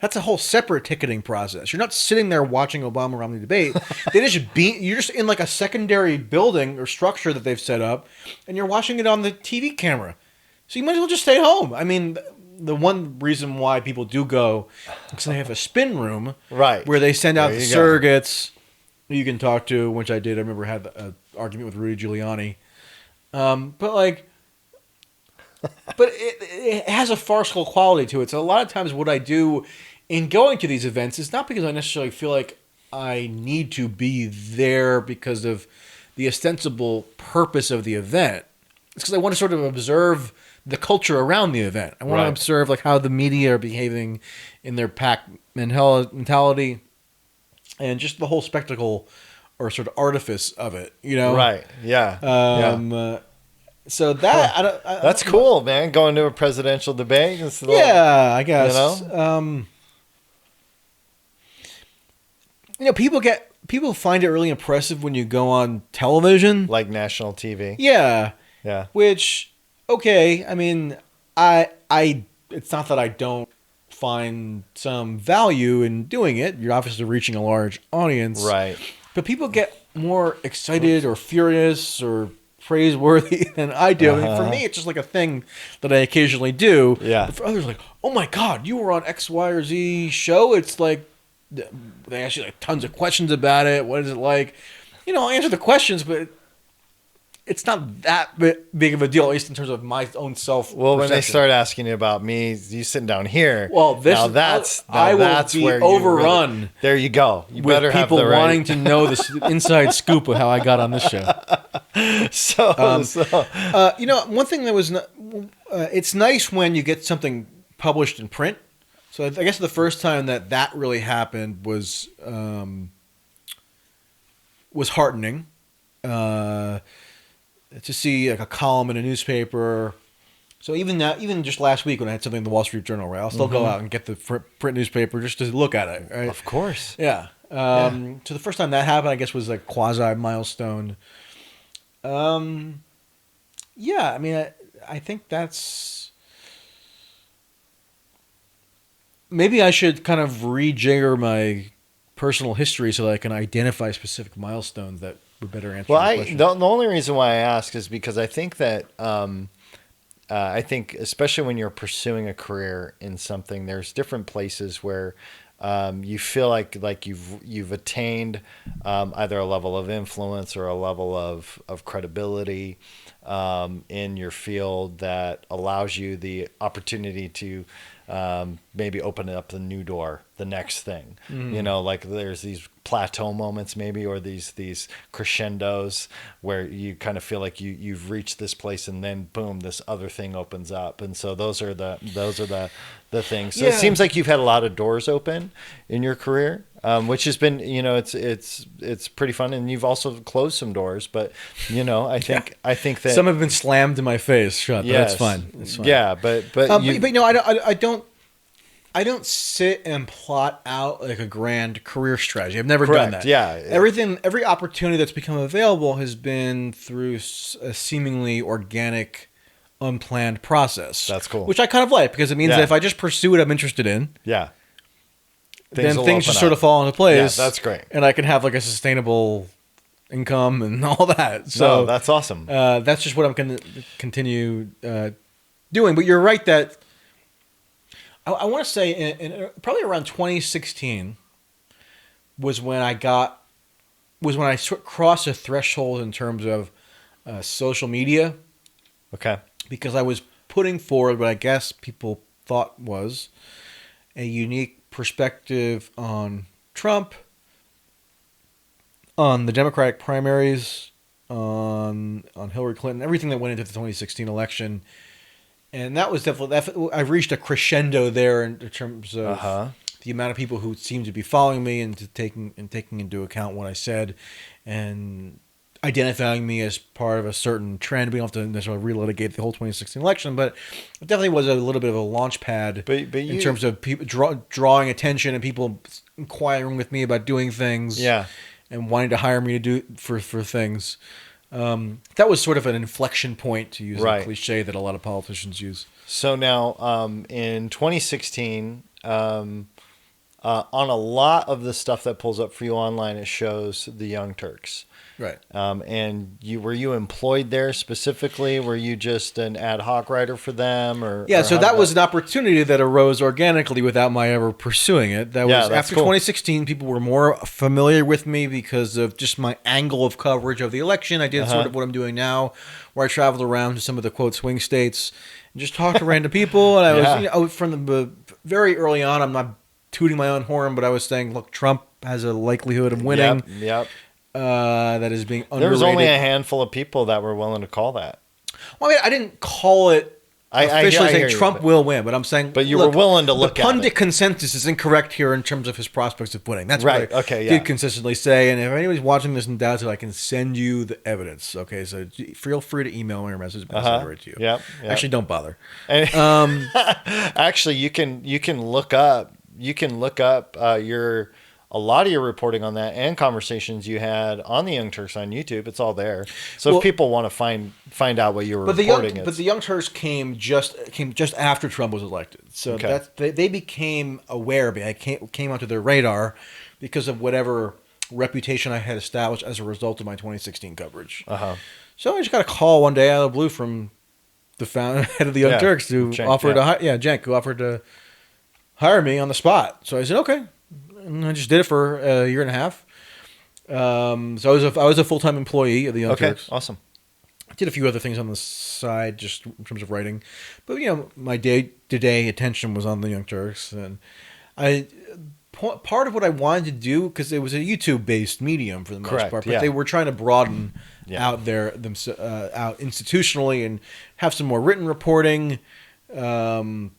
That's a whole separate ticketing process. You're not sitting there watching Obama-Romney debate. You're just in, like, a secondary building or structure that they've set up, and you're watching it on the TV camera. So you might as well just stay home. I mean, the one reason why people do go is because they have a spin room, right, where they send out the surrogates who you can talk to, which I did. I remember I had an argument with Rudy Giuliani, but it has a farcical quality to it. So a lot of times, what I do in going to these events is not because I necessarily feel like I need to be there because of the ostensible purpose of the event. It's because I want to sort of observe the culture around the event. I want to observe, like, how the media are behaving in their pack mentality and just the whole spectacle or sort of artifice of it, Right. Yeah. So that that's cool, man. Going to a presidential debate. I guess. People find it really impressive when you go on television, like national TV. Yeah. Yeah. Which, okay, I mean, it's not that I don't find some value in doing it. You're obviously reaching a large audience. Right. But people get more excited or furious or praiseworthy than I do. I mean, for me, it's just like a thing that I occasionally do. Yeah. But for others, like, oh my God, you were on X, Y, or Z show. It's like, they ask you like tons of questions about it. What is it like? I answer the questions, but it's not that big of a deal, at least in terms of my own self. Well, when they start asking you about me, you sitting down here. Well, that's where you overrun. Really, there you go. You with better have people the right. wanting to know the inside scoop of how I got on this show. One thing that was, it's nice when you get something published in print. So I guess the first time that really happened was heartening. To see like a column in a newspaper. So even just last week when I had something in the Wall Street Journal, right, I'll still go out and get the print newspaper just to look at it, right? Of course. Yeah. So the first time that happened, I guess, was like quasi milestone. I mean, I think that's maybe I should kind of rejigger my personal history so that I can identify specific milestones that would better answer the question. The only reason why I ask is because I think that I think especially when you're pursuing a career in something, there's different places where you feel like you've attained either a level of influence or a level of credibility in your field that allows you the opportunity to maybe open up the new door, the next thing. Like there's these plateau moments maybe, or these crescendos where you kind of feel like you've reached this place and then boom, this other thing opens up. And so those are the things. So It seems like you've had a lot of doors open in your career, which has been, it's pretty fun. And you've also closed some doors, but I think that some have been slammed in my face. Shut. Yes. That's fine. It's fine. Yeah. But I don't sit and plot out like a grand career strategy. I've never Correct. done that. Yeah. Every opportunity that's become available has been through a seemingly organic, unplanned process. That's cool. Which I kind of like because it means that if I just pursue what I'm interested in, then things just sort of fall into place. Yeah, that's great. And I can have like a sustainable income and all that. So that's awesome. That's just what I'm going to continue doing. But you're right that I want to say in probably around 2016 was when I crossed a threshold in terms of social media. Okay. Because I was putting forward what I guess people thought was a unique perspective on Trump, on the Democratic primaries, on Hillary Clinton, everything that went into the 2016 election. And that was definitely, I reached a crescendo there in terms of the amount of people who seemed to be following me and taking into account what I said and identifying me as part of a certain trend. We don't have to necessarily relitigate the whole 2016 election, but it definitely was a little bit of a launch pad in terms of people drawing attention and people inquiring with me about doing things and wanting to hire me to do for things. That was sort of an inflection point, to use a cliche that a lot of politicians use. So now in 2016, on a lot of the stuff that pulls up for you online, it shows the Young Turks. Right. And were you employed there specifically? Were you just an ad hoc writer for them? So that was an opportunity that arose organically without my ever pursuing it. That was after 2016, people were more familiar with me because of just my angle of coverage of the election. I did sort of what I'm doing now, where I traveled around to some of the, quote, swing states and just talked to random people. And I was, from the very early on, I'm not tooting my own horn, but I was saying, look, Trump has a likelihood of winning. Yep. That is being underrated. There was only a handful of people that were willing to call that. Well, I mean, I didn't call it officially saying Trump will win, but I'm saying... But you were willing to look at it. The pundit consensus is incorrect here in terms of his prospects of winning. That's what I did consistently say. And if anybody's watching this and doubts it, I can send you the evidence. Okay, so feel free to email me or message me. I'll send it right to you. Yep. Actually, don't bother. Actually, you can look up a lot of your reporting on that and conversations you had on the Young Turks on YouTube. It's all there. So if people want to find out what you were reporting, but the Young Turks came just after Trump was elected. So they became aware of it. I came onto their radar because of whatever reputation I had established as a result of my 2016 coverage. So I just got a call one day out of the blue from the head of the Young Turks who offered to hire me on the spot. So I said, okay. And I just did it for a year and a half. So I was a full-time employee of the Young Turks. Awesome. I did a few other things on the side, just in terms of writing. But, my day-to-day attention was on the Young Turks. And part of what I wanted to do, because it was a YouTube-based medium for the most part, but they were trying to broaden out out institutionally and have some more written reporting, different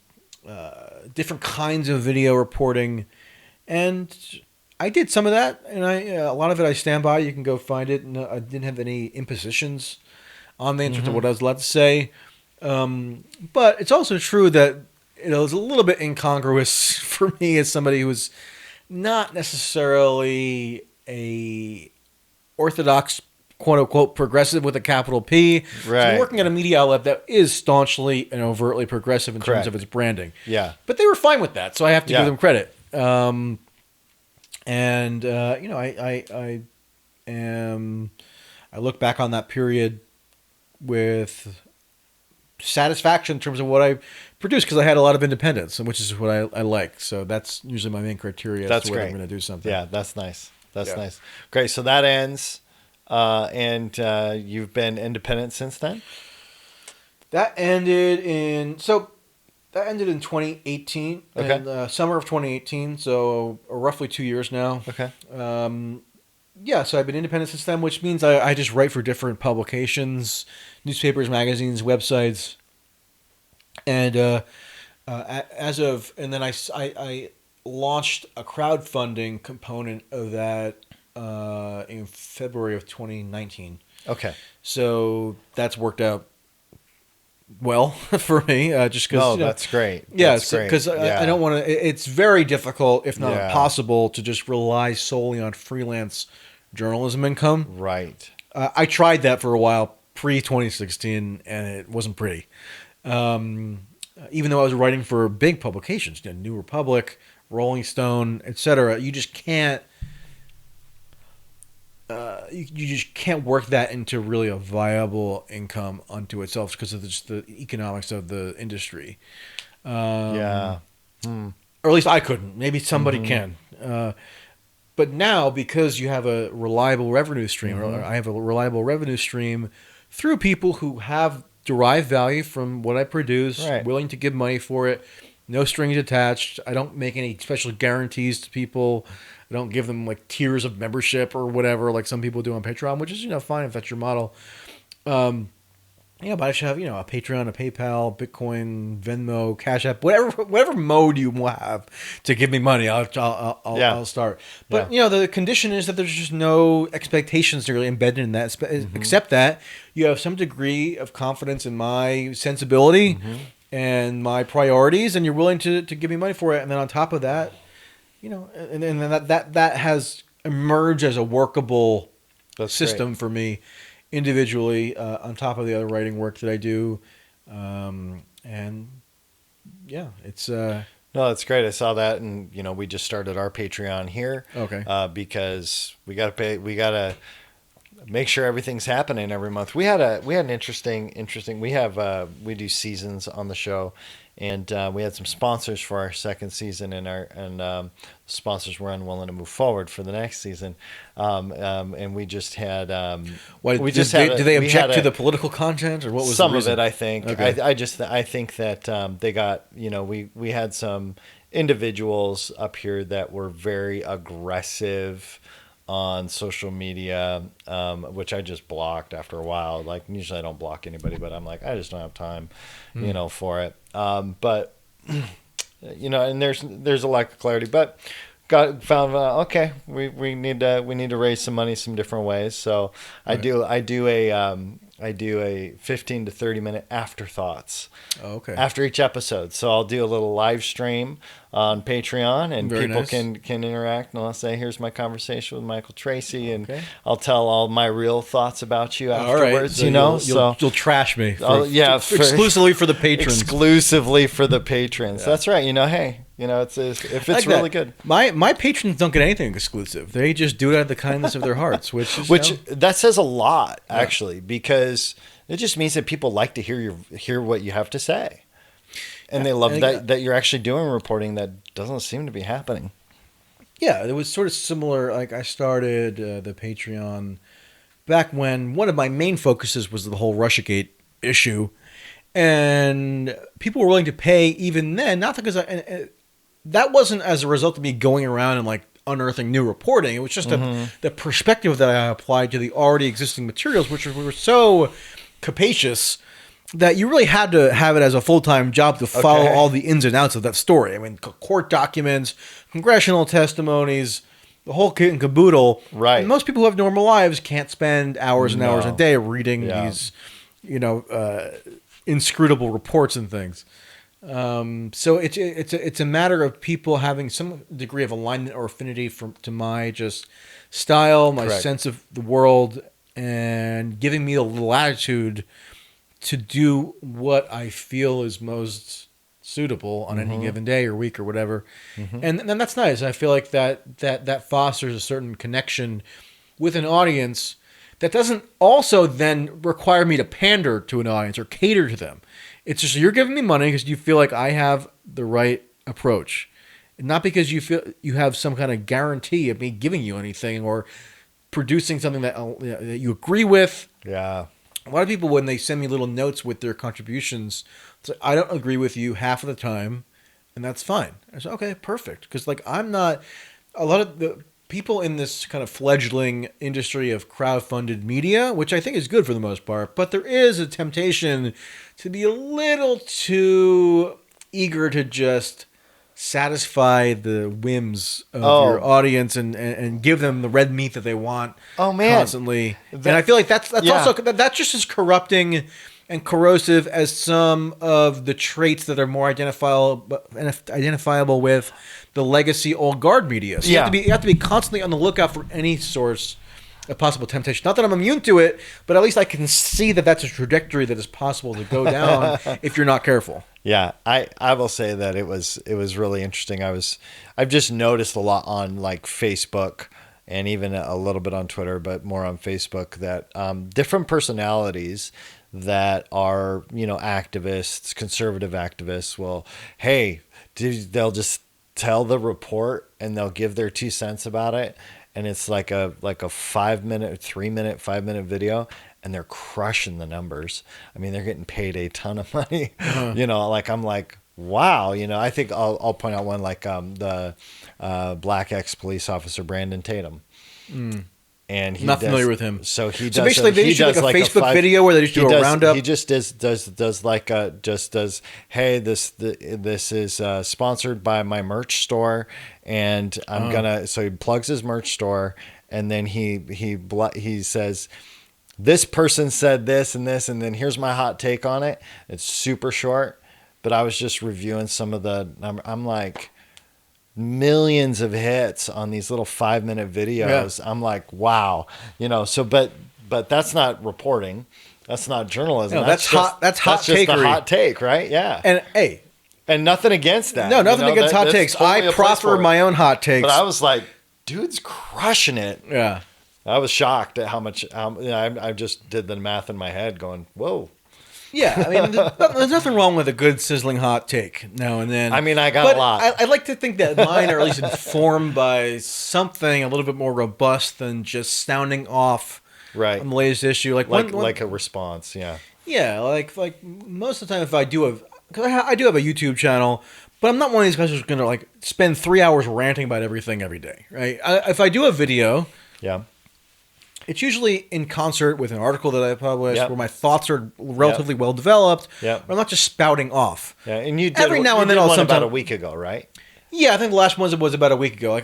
kinds of video reporting. And I did some of that, and a lot of it I stand by. You can go find it. And I didn't have any impositions on the interest of what I was allowed to say. But it's also true that it was a little bit incongruous for me as somebody who was not necessarily a orthodox, quote unquote, progressive with a capital P. Right. So working at a media outlet that is staunchly and overtly progressive in terms of its branding. Yeah. But they were fine with that, so I have to give them credit. I look back on that period with satisfaction in terms of what I produced, because I had a lot of independence, which is what I like. So that's usually my main criteria as to whether I'm going to do something. Yeah, that's nice. That's nice. Great. So that ends, and you've been independent since then? That ended in 2018, in summer of 2018, so roughly 2 years now. Okay. So I've been independent since then, which means I just write for different publications, newspapers, magazines, websites, and I launched a crowdfunding component of that in February of 2019. Okay. So that's worked out well for me, just because. That's great. Yeah, because I don't want to. It's very difficult, if not impossible, to just rely solely on freelance journalism income. Right. I tried that for a while pre-2016, and it wasn't pretty. Even though I was writing for big publications, New Republic, Rolling Stone, etc., you just can't. you just can't work that into really a viable income unto itself because of just the economics of the industry. Or at least I couldn't. Maybe somebody can. But now, because you have a reliable revenue stream, or I have a reliable revenue stream through people who have derived value from what I produce, willing to give money for it, no strings attached. I don't make any special guarantees to people. I don't give them like tiers of membership or whatever, like some people do on Patreon, which is, fine if that's your model. But I should have, a Patreon, a PayPal, Bitcoin, Venmo, Cash App, whatever mode you have to give me money, I'll start. But, the condition is that there's just no expectations really embedded in that, except that you have some degree of confidence in my sensibility and my priorities, and you're willing to give me money for it. And then on top of that, and then that has emerged as a workable system for me individually, on top of the other writing work that I do. It's no, that's great. I saw that, and we just started our Patreon here. Okay. Because we gotta make sure everything's happening every month. We had an interesting. We do seasons on the show, and we had some sponsors for our second season, and sponsors were unwilling to move forward for the next season. And we just had. Do they object to the political content, or what was some the reason? of it? I think. Okay. I think that they got. We had some individuals up here that were very aggressive on social media, which I just blocked after a while. Like, usually I don't block anybody, but I'm like, I just don't have time, for it. But and there's a lack of clarity, but found okay, we need to raise some money some different ways. So I do a 15 to 30 minute afterthoughts after each episode. So I'll do a little live stream on Patreon, and Very people nice. can interact, and I'll say, here's my conversation with Michael Tracey, and I'll tell all my real thoughts about you afterwards. So you'll trash me exclusively for the patrons. Exclusively for the patrons. Yeah. That's right. Hey, if it's really good. My patrons don't get anything exclusive. They just do it out of the kindness of their hearts, which that says a lot, actually, because it just means that people like to hear what you have to say. And they love that you're actually doing reporting that doesn't seem to be happening. Yeah, it was sort of similar. Like, I started the Patreon back when one of my main focuses was the whole Russiagate issue. And people were willing to pay even then, not because that wasn't as a result of me going around and unearthing new reporting. It was just the perspective that I applied to the already existing materials, which were so capacious that you really had to have it as a full-time job to follow all the ins and outs of that story. I mean, court documents, congressional testimonies, the whole kit and caboodle. Right. And most people who have normal lives can't spend hours and hours a day reading these, inscrutable reports and things. So it's a matter of people having some degree of alignment or affinity to my just style, my sense of the world, and giving me the latitude to do what I feel is most suitable on any given day or week or whatever. And that's nice. I feel like that fosters a certain connection with an audience that doesn't also then require me to pander to an audience or cater to them. It's just, you're giving me money because you feel like I have the right approach, not because you feel you have some kind of guarantee of me giving you anything or producing something that you agree with. Yeah. A lot of people, when they send me little notes with their contributions, it's like, I don't agree with you half of the time, and that's fine. I say, okay, perfect. Because I'm not, a lot of the people in this kind of fledgling industry of crowdfunded media, which I think is good for the most part, but there is a temptation to be a little too eager to just satisfy the whims of your audience and give them the red meat that they want constantly. And I feel like that's also that's just as corrupting and corrosive as some of the traits that are more identifiable with the legacy old guard media. So you have to be constantly on the lookout for any source of possible temptation. Not that I'm immune to it, but at least I can see that that's a trajectory that is possible to go down if you're not careful. Yeah, I will say that it was really interesting. I've just noticed a lot on Facebook and even a little bit on Twitter, but more on Facebook, that different personalities that are, activists, conservative activists will, hey, they'll just tell the report and they'll give their 2 cents about it. And it's like a 5-minute, 3-minute, 5-minute video, and they're crushing the numbers. I mean, they're getting paid a ton of money. I'm like, wow. I think I'll point out one, like the black ex-police officer Brandon Tatum. And not familiar with him. So he does. So basically, they just do like a Facebook video where they just do a roundup. He just does. Hey, this is sponsored by my merch store, and I'm gonna. So he plugs his merch store, and then he says, this person said this and this, and then here's my hot take on it. It's super short, but I was just reviewing some of the. I'm like, millions of hits on these little 5-minute videos. Yeah. I'm like, wow, so, but that's not reporting. That's not journalism. No, that's hot. That's just a hot take, right? Yeah. And nothing against that. No, nothing against hot takes. Totally I proffer my own hot takes. But I was like, dude's crushing it. Yeah. I was shocked at how much, I just did the math in my head going, whoa. Yeah, I mean, there's nothing wrong with a good sizzling hot take now and then. I mean, I got a lot. I like to think that mine are at least informed by something a little bit more robust than just sounding off on the latest issue. Like a response, yeah. Yeah, like most of the time, if I do because I do have a YouTube channel, but I'm not one of these guys who's going to like spend 3 hours ranting about everything every day, right? If I do a video, yeah. It's usually in concert with an article that I publish where my thoughts are relatively well developed. Yeah. I'm not just spouting off. Yeah, and you did every now and then one about a week ago, right? Yeah, I think the last one was about a week ago. Like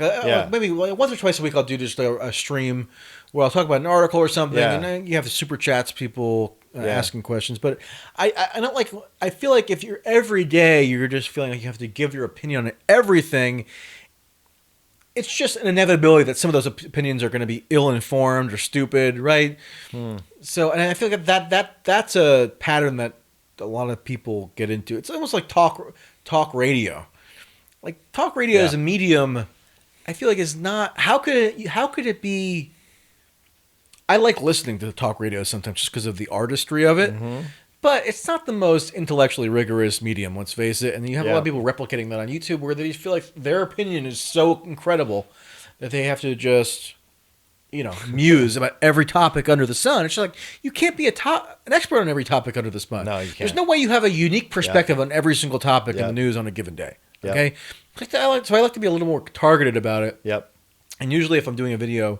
maybe once or twice a week I'll do just a stream where I'll talk about an article or something, and then you have the super chats, people asking questions. But I don't like. I feel like if you're every day, you're just feeling like you have to give your opinion on everything. It's just an inevitability that some of those opinions are going to be ill-informed or stupid, right? So, and I feel like that's a pattern that a lot of people get into. It's almost like talk radio. Like talk radio as a medium, I feel like is not. How could it be? I like listening to talk radio sometimes just because of the artistry of it. Mm-hmm. But it's not the most intellectually rigorous medium, let's face it. And you have a lot of people replicating that on YouTube where they feel like their opinion is so incredible that they have to just, muse about every topic under the sun. It's like, you can't be an expert on every topic under the sun. No, you can't. There's no way you have a unique perspective on every single topic in the news on a given day. Okay? So I like to be a little more targeted about it. Yep. And usually if I'm doing a video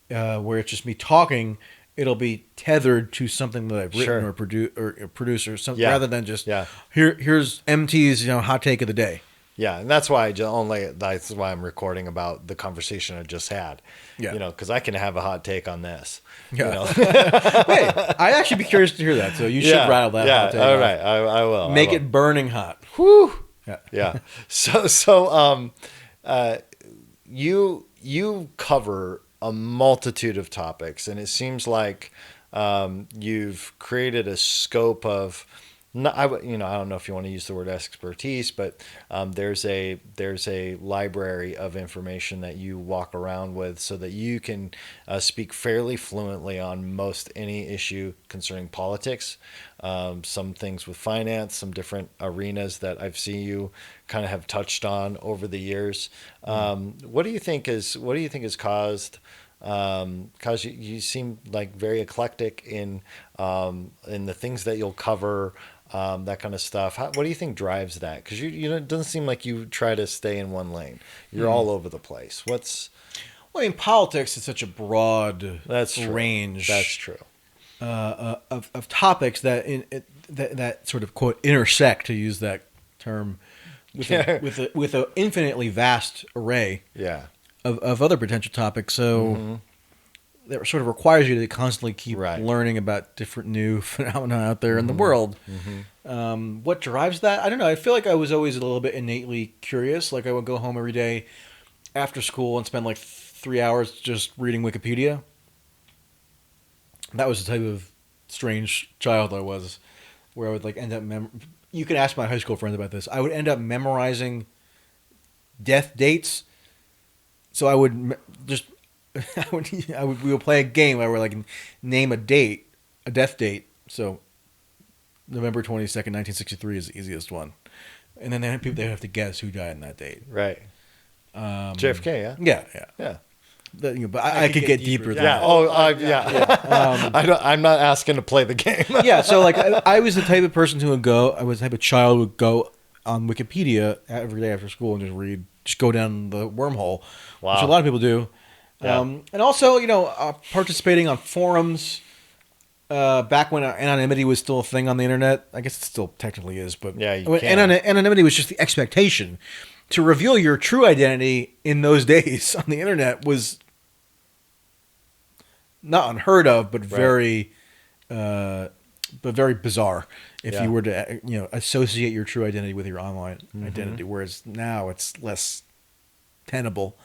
where it's just me talking, it'll be tethered to something that I've written or produced or something rather than just here's MT's hot take of the day. Yeah, and that's why that's why I'm recording about the conversation I just had. Yeah, because I can have a hot take on this. Yeah. Hey, I'd actually be curious to hear that. So you should rattle that. Yeah, hot take all right, I will. Make it burning hot. Whew. Yeah. So you cover a multitude of topics, and it seems like you've created a scope of. I don't know if you want to use the word expertise, but there's a library of information that you walk around with so that you can speak fairly fluently on most any issue concerning politics, some things with finance, some different arenas that I've seen you kind of have touched on over the years. What do you think has caused? Because you seem like very eclectic in the things that you'll cover. That kind of stuff. What do you think drives that? Because it doesn't seem like you try to stay in one lane. You're all over the place. Well, politics is such a broad range. That's true. Of topics that sort of quote intersect, to use that term, with an infinitely vast array. Of other potential topics. So. That sort of requires you to constantly keep learning about different new phenomena out there in the world. Mm-hmm. What drives that? I don't know. I feel like I was always a little bit innately curious. Like I would go home every day after school and spend like 3 hours just reading Wikipedia. That was the type of strange child I was, where I would like end up you can ask my high school friends about this. I would end up memorizing death dates. So I would just we would play a game where we like name a date, a death date. So November 22nd, 1963 is the easiest one. And then they have to guess who died on that date. Right. JFK, Yeah. But I could get deeper than that. I'm not asking to play the game. Yeah, so like I was the type of person who would go, I was the type of child who would go on Wikipedia every day after school and just go down the wormhole, which a lot of people do. Yeah. And also, participating on forums back when anonymity was still a thing on the internet. I guess it still technically is, but anonymity was just the expectation. To reveal your true identity in those days on the internet was not unheard of, but very bizarre. If you were to associate your true identity with your online identity, whereas now it's less tenable.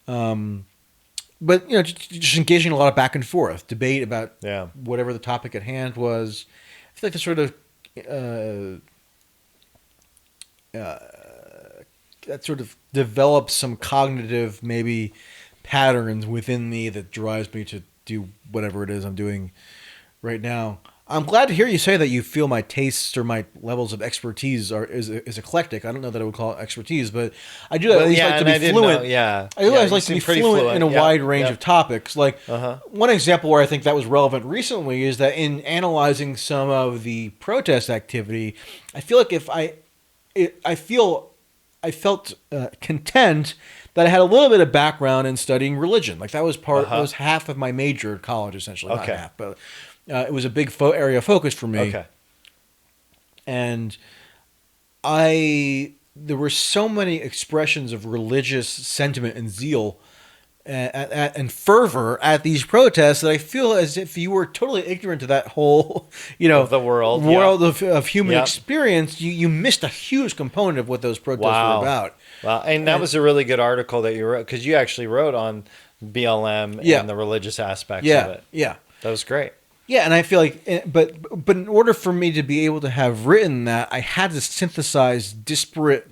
But just engaging in a lot of back and forth debate about whatever the topic at hand was. I feel like the sort of that sort of develops some cognitive maybe patterns within me that drives me to do whatever it is I'm doing right now. I'm glad to hear you say that you feel my tastes or my levels of expertise is eclectic. I don't know that I would call it expertise, but I do at least like to be fluent. I always like to be fluent in a wide range of topics. Like one example where I think that was relevant recently is that in analyzing some of the protest activity, I feel like I felt content that I had a little bit of background in studying religion. Like that was that was half of my major at college, essentially. Not half, but it was a big area of focus for me. Okay. And there were so many expressions of religious sentiment and zeal and fervor at these protests that I feel as if you were totally ignorant to that whole, the world of human experience. You missed a huge component of what those protests were about. Wow, and that was a really good article that you wrote, because you actually wrote on BLM and the religious aspects of it. Yeah, that was great. Yeah, and I feel like, but in order for me to be able to have written that, I had to synthesize disparate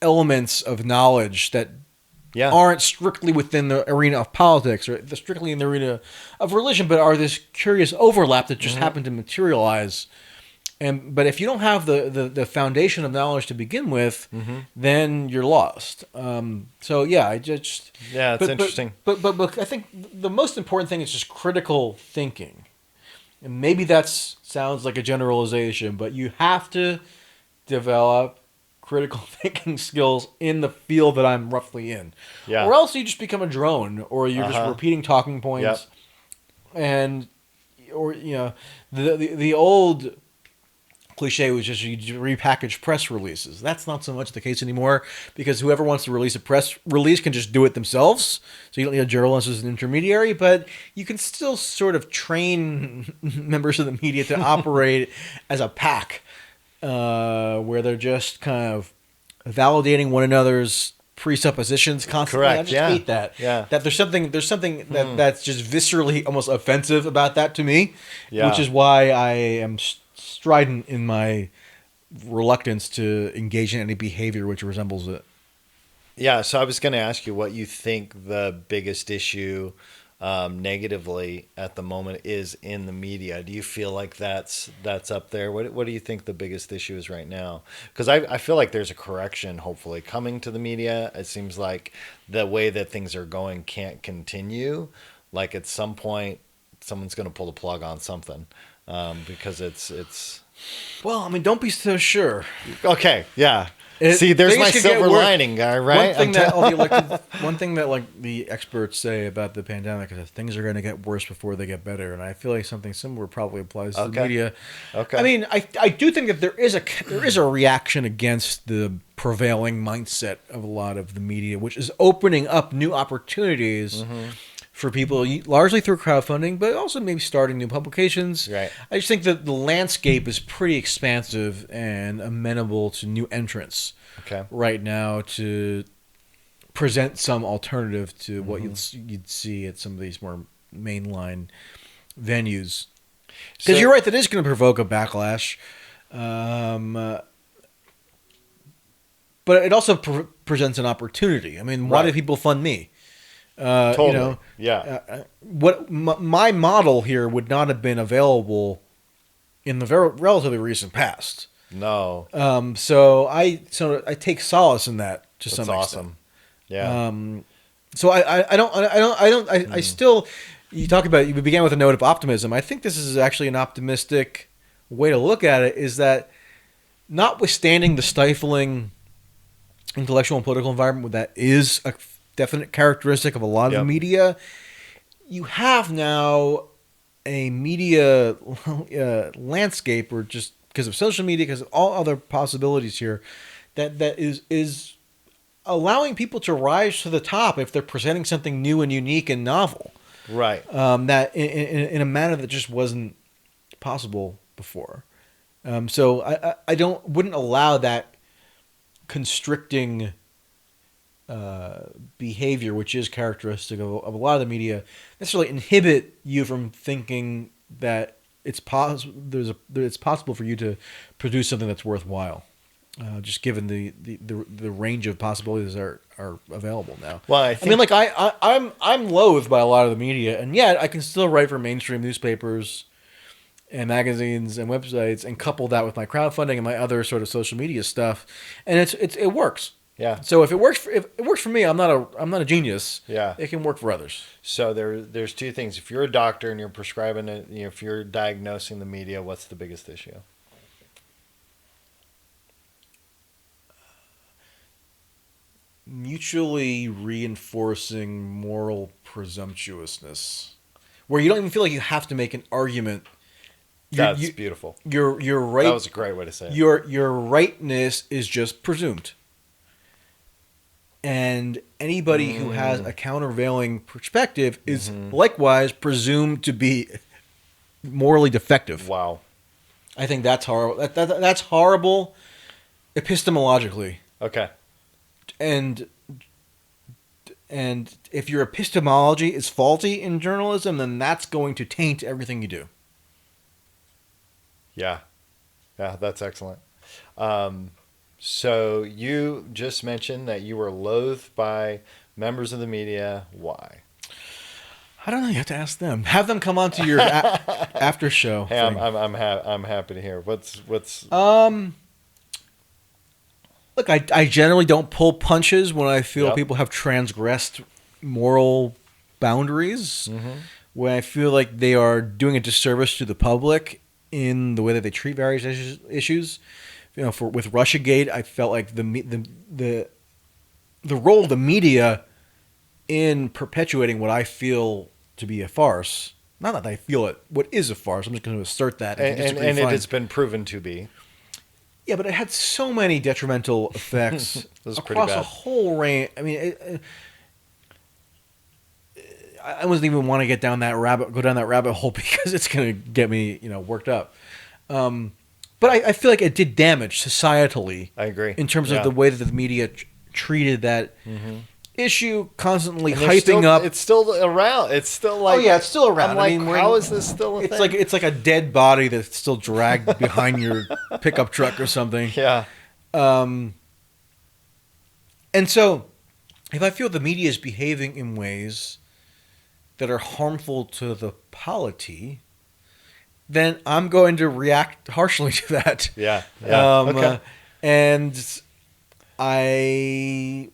elements of knowledge that aren't strictly within the arena of politics or strictly in the arena of religion, but are this curious overlap that just happened to materialize. But if you don't have the foundation of knowledge to begin with, then you're lost. It's interesting. But I think the most important thing is just critical thinking, and maybe that sounds like a generalization, but you have to develop critical thinking skills in the field that I'm roughly in, or else you just become a drone, or you're just repeating talking points, the old cliche was just you repackage press releases. That's not so much the case anymore, because whoever wants to release a press release can just do it themselves. So you don't need a journalist as an intermediary, but you can still sort of train members of the media to operate as a pack, where they're just kind of validating one another's presuppositions constantly. Correct. I just hate that. Yeah. That there's something that's just viscerally almost offensive about that to me, which is why I am strident in my reluctance to engage in any behavior which resembles it. Yeah, so I was going to ask you what you think the biggest issue negatively at the moment is in the media. Do you feel like that's up there? What do you think the biggest issue is right now? Because I feel like there's a correction hopefully coming to the media. It seems like the way that things are going can't continue. Like at some point, someone's going to pull the plug on something. Because it's. Well, I mean, don't be so sure. Okay, yeah. See, there's my silver lining guy, right? One thing that like the experts say about the pandemic is that things are going to get worse before they get better, and I feel like something similar probably applies to the media. Okay. I mean, I do think that there is a reaction against the prevailing mindset of a lot of the media, which is opening up new opportunities. For people, largely through crowdfunding, but also maybe starting new publications. Right. I just think that the landscape is pretty expansive and amenable to new entrants right now to present some alternative to what you'd see at some of these more mainline venues. Because you're right, that is going to provoke a backlash. But it also presents an opportunity. I mean, why do people fund me? Totally. You know, yeah. My model here would not have been available in the relatively recent past. No. So I take solace in that to some extent. That's awesome. Yeah. So I still, you talk about, you began with a note of optimism. I think this is actually an optimistic way to look at it, is that notwithstanding the stifling intellectual and political environment that is a definite characteristic of a lot of the media, you have now a media landscape, or just because of social media, because of all other possibilities here, that is allowing people to rise to the top if they're presenting something new and unique and novel. Right. That in a manner that just wasn't possible before. So I wouldn't allow that constricting behavior, which is characteristic of a lot of the media, necessarily inhibit you from thinking that it's possible for you to produce something that's worthwhile. Just given the range of possibilities that are available now. Well, I mean, like I'm loathed by a lot of the media, and yet I can still write for mainstream newspapers and magazines and websites, and couple that with my crowdfunding and my other sort of social media stuff, and it works. Yeah. So if it works for me, I'm not a genius. Yeah. It can work for others. So there's two things. If you're a doctor and you're prescribing it, if you're diagnosing the media, what's the biggest issue? Mutually reinforcing moral presumptuousness, where you don't even feel like you have to make an argument. That's beautiful. You're right. That was a great way to say it. Your rightness is just presumed, and anybody who has a countervailing perspective is likewise presumed to be morally defective. Wow. I think that's horrible. That's horrible epistemologically. Okay. And if your epistemology is faulty in journalism, then that's going to taint everything you do. Yeah. Yeah, that's excellent. So you just mentioned that you were loathed by members of the media. Why? I don't know. You have to ask them. Have them come on to your after show. Hey, I'm happy to hear. What's Look, I generally don't pull punches when I feel people have transgressed moral boundaries. When I feel like they are doing a disservice to the public in the way that they treat various issues. You know, with Russiagate, I felt like the role of the media in perpetuating what I feel to be a farce. Not that I feel it. What is a farce? I'm just going to assert that. And it has been proven to be. Yeah, but it had so many detrimental effects across a whole range. I mean, I wasn't even want to go down that rabbit hole because it's going to get me, worked up. But I feel like it did damage societally. I agree. In terms of the way that the media treated that issue, constantly hyping up. It's still around. It's still like. Oh yeah, it's still around. I'm like, how is this still a thing? It's like a dead body that's still dragged behind your pickup truck or something. Yeah. And so, if I feel the media is behaving in ways that are harmful to the polity, then I'm going to react harshly to that. Yeah. Okay. And I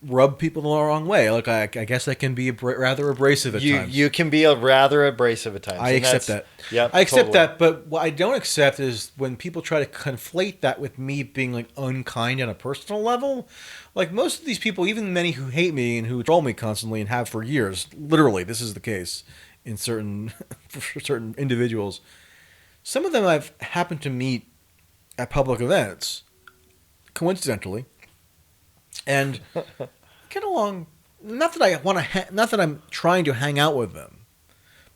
rub people the wrong way. Like I guess I can be rather abrasive at times. You can be rather abrasive at times. I accept that. Yeah, I accept that. But what I don't accept is when people try to conflate that with me being like unkind on a personal level. Like most of these people, even many who hate me and who troll me constantly and have for years, literally, this is the case in for certain individuals. Some of them I've happened to meet at public events, coincidentally, and get along. Not that I'm trying to hang out with them,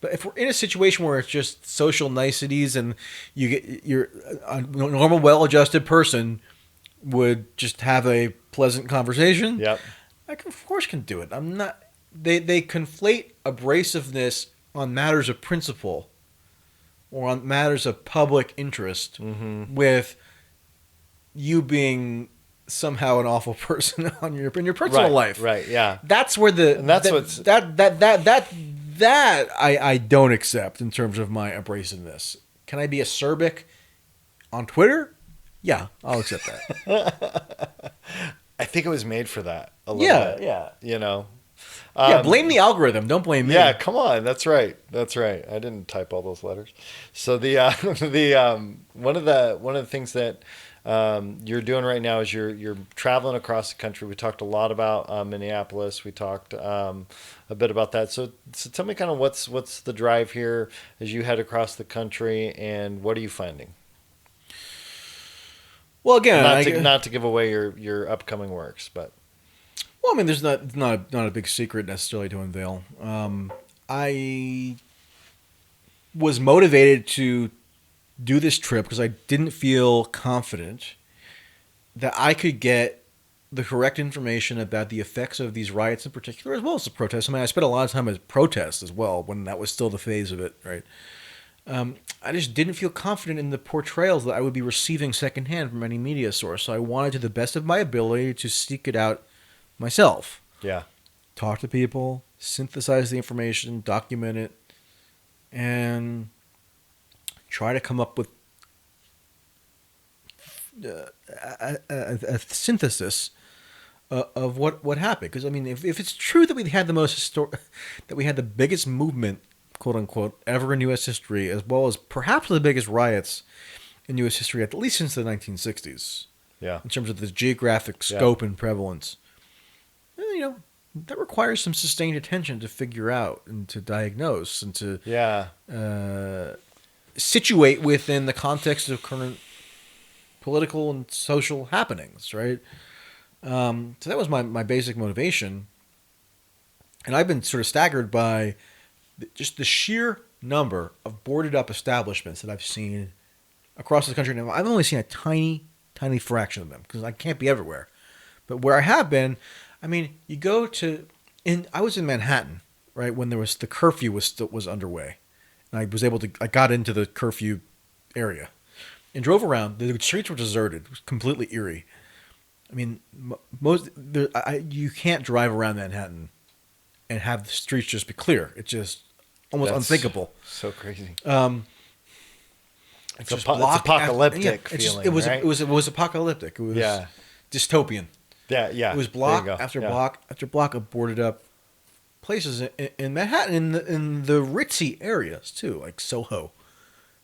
but if we're in a situation where it's just social niceties and you're a normal, well-adjusted person would just have a pleasant conversation. Yep. I of course can do it. I'm not. They conflate abrasiveness on matters of principle or on matters of public interest with you being somehow an awful person in your personal life. Right. Yeah. That's where I don't accept in terms of my embracing this. Can I be acerbic on Twitter? Yeah, I'll accept that. I think it was made for that a little bit. Yeah. You know. Blame the algorithm. Don't blame me. Yeah, come on. That's right. I didn't type all those letters. So the one of the things that you're doing right now is you're traveling across the country. We talked a lot about Minneapolis. We talked a bit about that. So tell me kind of what's the drive here as you head across the country, and what are you finding? Well, again, not to give away your upcoming works, but. Well, I mean, there's not a big secret necessarily to unveil. I was motivated to do this trip because I didn't feel confident that I could get the correct information about the effects of these riots in particular, as well as the protests. I mean, I spent a lot of time at protests as well when that was still the phase of it, right? I just didn't feel confident in the portrayals that I would be receiving secondhand from any media source. So I wanted, to the best of my ability, to seek it out myself. Yeah. Talk to people, synthesize the information, document it, and try to come up with a synthesis of what happened. Because I mean, if it's true that we had the biggest movement, quote unquote, ever in U.S. history, as well as perhaps the biggest riots in U.S. history, at least since the 1960s. Yeah. In terms of the geographic scope and prevalence. You know, that requires some sustained attention to figure out and to diagnose and to situate within the context of current political and social happenings, right? So that was my basic motivation. And I've been sort of staggered by just the sheer number of boarded up establishments that I've seen across the country. Now, I've only seen a tiny fraction of them because I can't be everywhere. But where I have been, I mean, you go to, I was in Manhattan, right, when the curfew was underway. And I got into the curfew area and drove around. The streets were deserted. It was completely eerie. I mean, you can't drive around Manhattan and have the streets just be clear. It's just almost unthinkable. So crazy. It's apocalyptic feeling, right? It was apocalyptic. It was dystopian. Yeah. It was block after block after block of boarded up places in Manhattan, in the ritzy areas too, like Soho.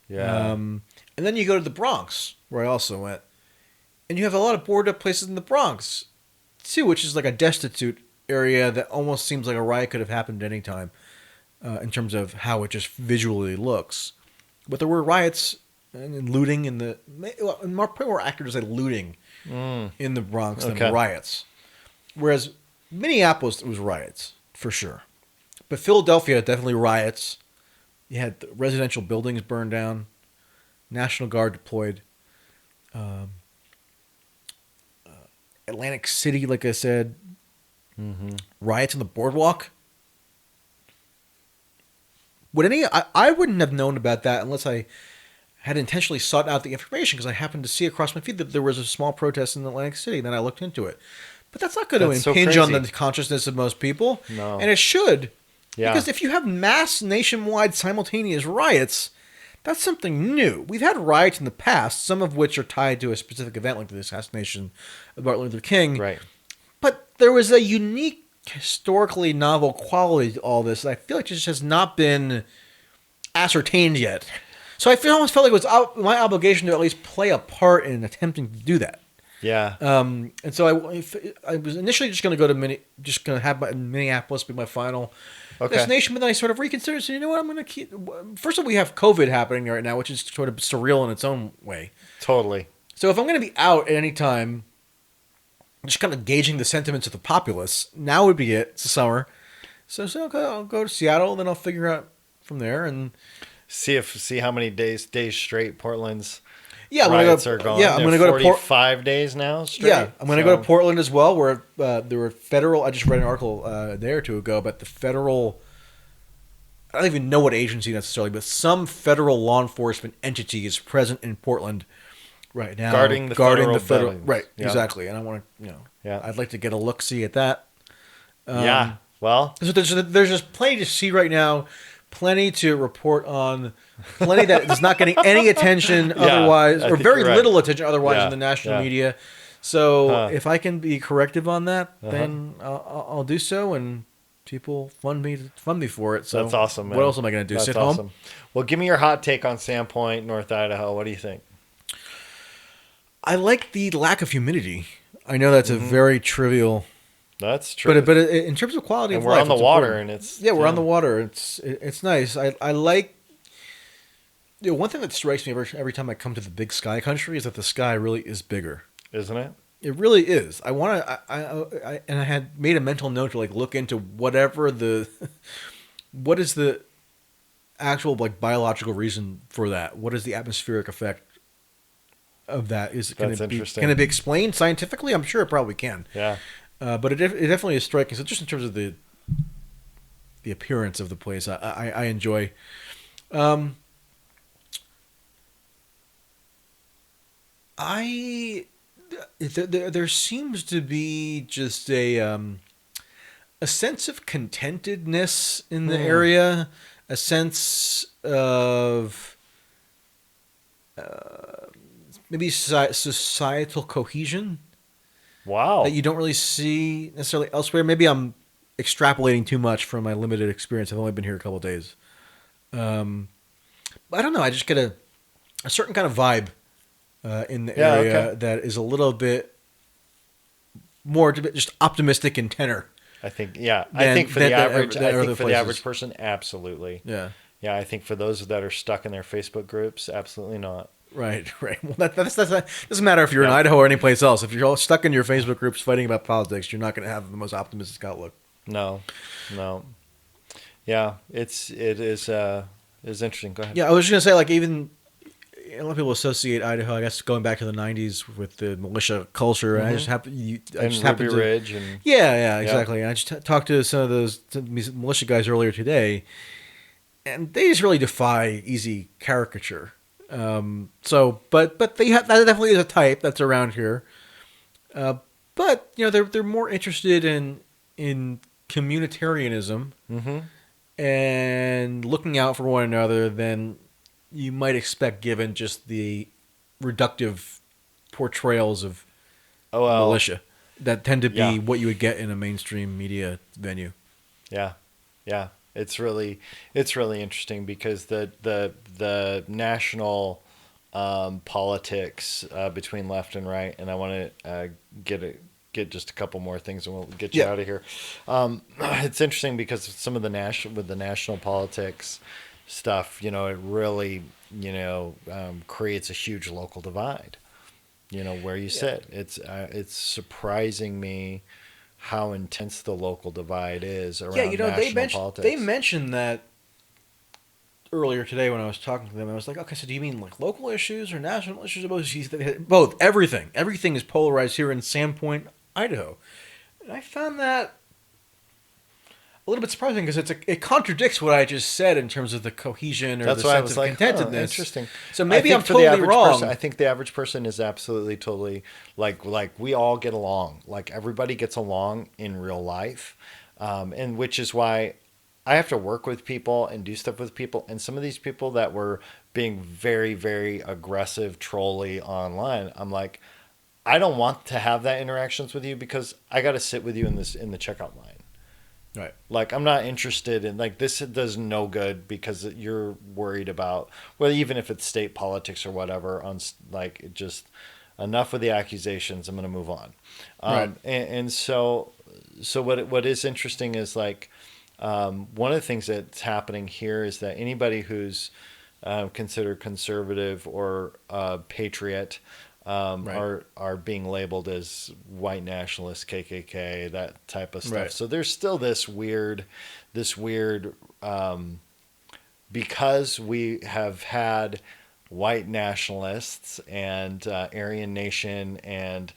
Yeah. And then you go to the Bronx, where I also went, and you have a lot of boarded up places in the Bronx too, which is like a destitute area that almost seems like a riot could have happened at any time, in terms of how it just visually looks. But there were riots and looting more accurate to say looting in the Bronx than riots. Whereas Minneapolis, it was riots, for sure. But Philadelphia, definitely riots. You had residential buildings burned down, National Guard deployed. Atlantic City, like I said, riots on the boardwalk. I wouldn't have known about that unless I had intentionally sought out the information, because I happened to see across my feed that there was a small protest in Atlantic City. Then I looked into it. But that's not going to impinge on the consciousness of most people. No. And it should. Yeah. Because if you have mass nationwide simultaneous riots, that's something new. We've had riots in the past, some of which are tied to a specific event like the assassination of Martin Luther King. Right. But there was a unique, historically novel quality to all this that I feel like just has not been ascertained yet. So I almost felt like it was my obligation to at least play a part in attempting to do that. Yeah. And so I was initially just going to go to have Minneapolis be my final destination, but then I sort of reconsidered. So you know what, I'm going to keep. First of all, we have COVID happening right now, which is sort of surreal in its own way. Totally. So if I'm going to be out at any time, just kind of gauging the sentiments of the populace, now would be it. It's the summer, so okay, I'll go to Seattle, and then I'll figure out from there and see how many days straight Portland's riots are going. Yeah, I'm going to go to 45 days now straight. Yeah, I'm going to go to Portland as well, where there were federal. I just read an article a day or two ago about the federal. I don't even know what agency necessarily, but some federal law enforcement entity is present in Portland right now guarding the federal right, yeah. exactly. And I want to, I'd like to get a look-see at that. Yeah, well, so there's just plenty to see right now, plenty to report on, plenty that is not getting any attention otherwise, or very little attention otherwise in the national media. So if I can be corrective on that, then I'll do so, and people fund me for it. So that's awesome, man. What else am I going to do? That's Sit awesome. home? Well, give me your hot take on Sandpoint, North Idaho. What do you think? I like the lack of humidity. I know that's a very trivial. That's true. But in terms of quality of life, we're on the water, important. and it's we're on the water. It's nice. I like. One thing that strikes me every time I come to the big sky country is that the sky really is bigger, isn't it? It really is. I want to. I had made a mental note to look into whatever what is the actual biological reason for that. What is the atmospheric effect of that? Is it going to be can be explained scientifically? I'm sure it probably can. Yeah. But it definitely is striking. So just in terms of the appearance of the place, I enjoy. There seems to be just a sense of contentedness in the area, a sense of maybe societal cohesion. Wow. That you don't really see necessarily elsewhere. Maybe I'm extrapolating too much from my limited experience. I've only been here a couple of days. But I don't know. I just get a certain kind of vibe in the area that is a little bit more just optimistic in tenor. I think, I think for the average person, absolutely. Yeah. Yeah, I think for those that are stuck in their Facebook groups, absolutely not. Right. Well, that doesn't matter if you're in Idaho or any place else. If you're all stuck in your Facebook groups fighting about politics, you're not going to have the most optimistic outlook. No. Yeah, it is interesting. Go ahead. Yeah, I was just going to say, even a lot of people associate Idaho, I guess, going back to the '90s with the militia culture, and I just happen to Ridge and yeah, exactly. And I just talked to some of those militia guys earlier today, and they just really defy easy caricature. But that definitely is a type that's around here. But they're more interested in communitarianism and looking out for one another than you might expect, given just the reductive portrayals of militia that tend to be what you would get in a mainstream media venue. Yeah. It's really interesting because the national politics between left and right, and I want to get just a couple more things, and we'll get you out of here. It's interesting because some of the national politics stuff, it really creates a huge local divide. Where you sit. It's surprising me how intense the local divide is around national politics. They mentioned that earlier today when I was talking to them. I was like, okay, so do you mean local issues or national issues? Both. Everything is polarized here in Sandpoint, Idaho. And I found that a little bit surprising because it contradicts what I just said in terms of the cohesion or the sense of contentedness. Interesting. So maybe I'm totally wrong. I think the average person is absolutely totally like we all get along. Like everybody gets along in real life, and which is why I have to work with people and do stuff with people. And some of these people that were being very, very aggressive, trolly online, I'm like, I don't want to have that interactions with you because I got to sit with you in the checkout line. Right. Like, I'm not interested in, this does no good because you're worried about, well, even if it's state politics or whatever, on just enough with the accusations, I'm going to move on. Right. And so what is interesting is one of the things that's happening here is that anybody who's considered conservative or patriot are being labeled as white nationalists, KKK, that type of stuff. Right. So there's still this weird, because we have had white nationalists and Aryan Nation, and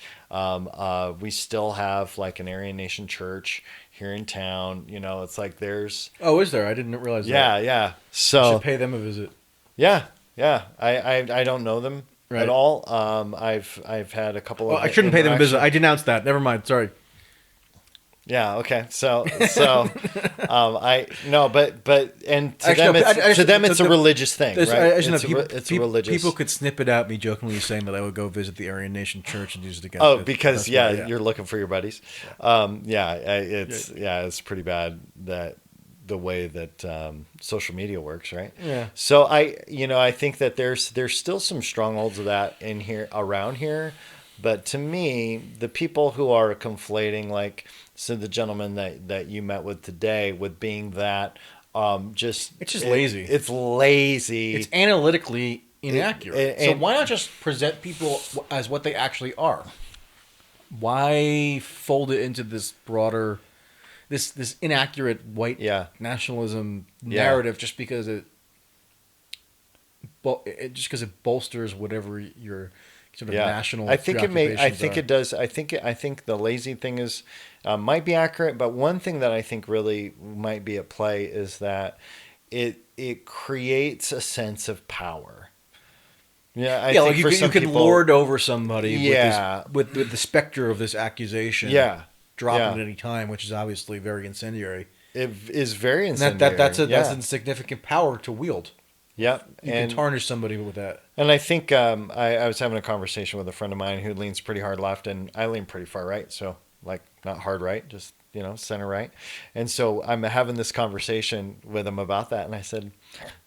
we still have an Aryan Nation church here in town. It's there's. Oh, is there? I didn't realize that. Yeah. So I should pay them a visit. Yeah. I don't know them. at all. I've had a couple of. I shouldn't pay them a visit. I denounced that. Never mind. Sorry. Yeah. Okay. So, I no, but to them, it's a religious thing, right? It's a religious. People could snip it out, me jokingly saying that I would go visit the Aryan Nation Church and use it against. Oh, because you're looking for your buddies. It's pretty bad that the way that social media works, right? Yeah. So I think that there's still some strongholds of that in here around here, but to me, the people who are conflating So the gentleman that you met with today, with being that, it's just lazy. It's lazy. It's analytically inaccurate. So why not just present people as what they actually are? Why fold it into this broader, this inaccurate white nationalism narrative just because it bolsters whatever your sort of national. I think it does. I think the lazy thing is might be accurate, but one thing that I think really might be at play is that it creates a sense of power. Yeah, I think you can lord over somebody with the specter of this accusation. Yeah, dropping at any time, which is obviously very incendiary. It is very incendiary. That's a significant power to wield. Yeah, you can tarnish somebody with that. And I think I was having a conversation with a friend of mine who leans pretty hard left, and I lean pretty far right. So not hard right, just center right. And so I'm having this conversation with him about that, and I said,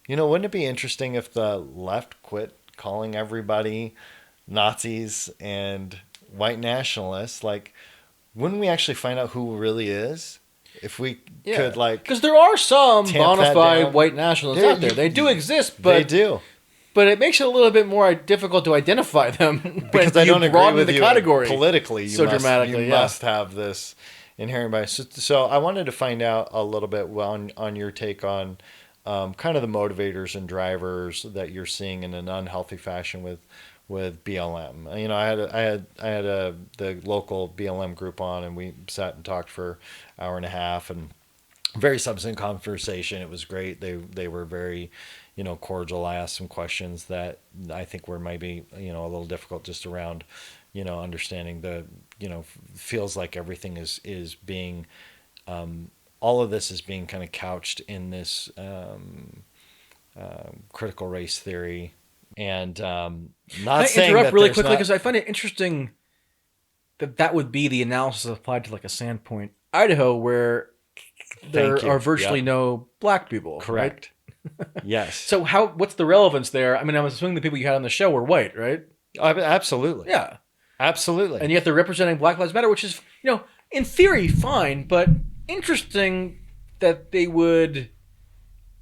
wouldn't it be interesting if the left quit calling everybody Nazis and white nationalists? Wouldn't we actually find out who really is? If we could, because there are some bona fide white nationalists out there. They do exist, but they do. But it makes it a little bit more difficult to identify them because I don't agree with the you category politically. You must have this inherent bias. So I wanted to find out a little bit on your take on kind of the motivators and drivers that you're seeing in an unhealthy fashion with BLM. I had the local BLM group on, and we sat and talked for an hour and a half, and very substantive conversation. It was great. They were very cordial. I asked some questions that I think were maybe a little difficult, just around understanding the feels like everything is being all of this is being kind of couched in this critical race theory. And not saying interrupt that really quickly because I find it interesting that would be the analysis applied to a Sandpoint, Idaho, where there are virtually no black people. Correct. Right? Yes. So what's the relevance there? I mean, I'm assuming the people you had on the show were white, right? Absolutely. Yeah. Absolutely. And yet they're representing Black Lives Matter, which is, in theory, fine, but interesting that they would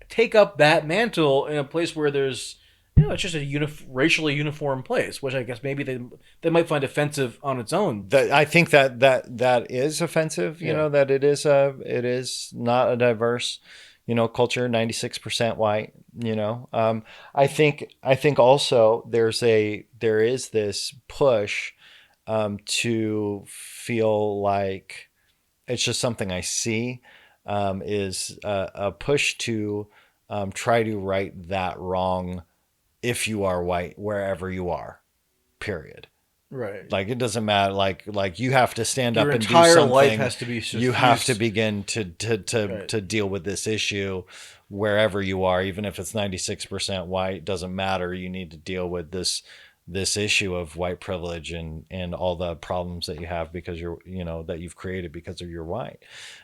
take up that mantle in a place where there's, it's just a racially uniform place, which I guess maybe they might find offensive on its own. I think that is offensive. That it is not a diverse, culture. 96% white. I think also there is this push to feel like it's just something I see is a push to try to right that wrong. If you are white, wherever you are, period. Right. It doesn't matter. You have to stand up and do something. Your something. entire life has to be suffused. You have to begin to deal with this issue wherever you are, even if it's 96% white. Doesn't matter. You need to deal with this issue of white privilege and all the problems that you have because that you've created because of your white.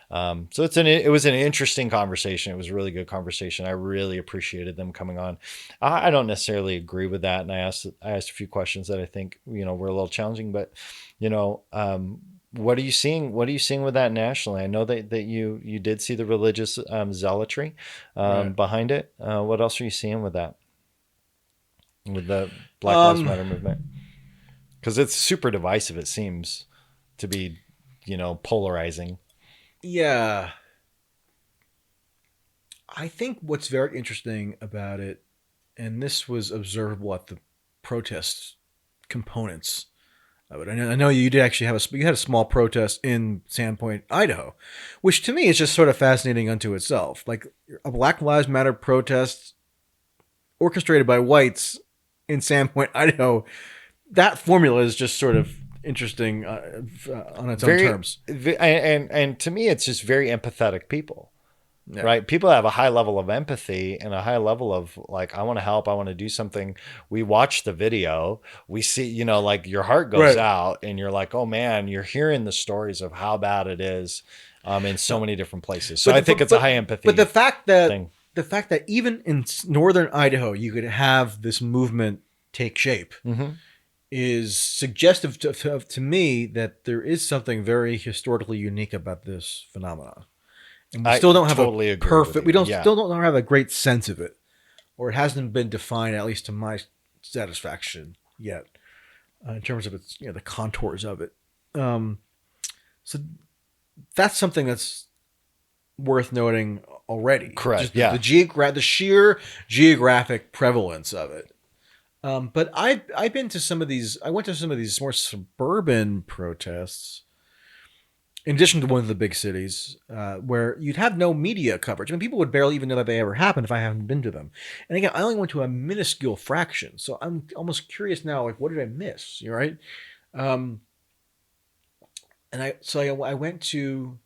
So it was an interesting conversation. It was a really good conversation. I really appreciated them coming on. I don't necessarily agree with that. And I asked a few questions that I think, were a little challenging, but what are you seeing? What are you seeing with that nationally? I know that you did see the religious zealotry behind it. What else are you seeing with that? With the Black Lives Matter movement, because it's super divisive. It seems to be, polarizing. Yeah, I think what's very interesting about it, and this was observable at the protest components of it. I know you did actually you had a small protest in Sandpoint, Idaho, which to me is just sort of fascinating unto itself. A Black Lives Matter protest orchestrated by whites in Sandpoint, Idaho, that formula is just sort of interesting on its own terms. And to me, it's just very empathetic people. Yeah. Right. People have a high level of empathy and a high level of like, I want to help. I want to do something. We watch the video. We see, like your heart goes out and you're like, oh man, you're hearing the stories of how bad it is in so many different places. So I think it's a high empathy. But the fact that even in northern Idaho, you could have this movement take shape is suggestive to me that there is something very historically unique about this phenomenon. And we still don't have a perfect. We still don't have a great sense of it, or it hasn't been defined, at least to my satisfaction yet, in terms of its the contours of it. So that's something that's worth noting already. Correct. The sheer geographic prevalence of it. But I've been to some of these. I went to some of these more suburban protests. In addition to one of the big cities, where you'd have no media coverage. I mean, people would barely even know that they ever happened if I haven't been to them. And again, I only went to a minuscule fraction. So I'm almost curious now, like, what did I miss? You're right. And I went to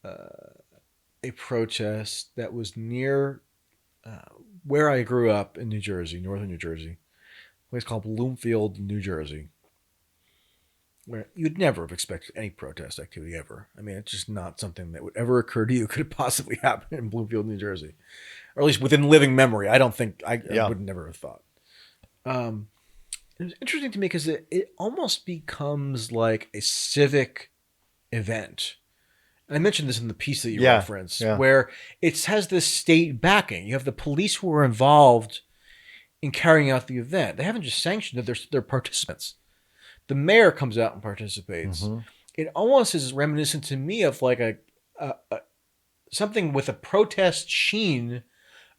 a protest that was near where I grew up in New Jersey, northern New Jersey, a place called Bloomfield, New Jersey, where you'd never have expected any protest activity ever. I mean, it's just not something that would ever occur to you could possibly happen in Bloomfield, New Jersey, or at least within living memory. I don't think I would never have thought. It was interesting to me because it almost becomes like a civic event. And I mentioned this in the piece that you referenced, where it has this state backing. You have the police who are involved in carrying out the event. They haven't just sanctioned it; they're participants. The mayor comes out and participates. Mm-hmm. It almost is reminiscent to me of like a something with a protest sheen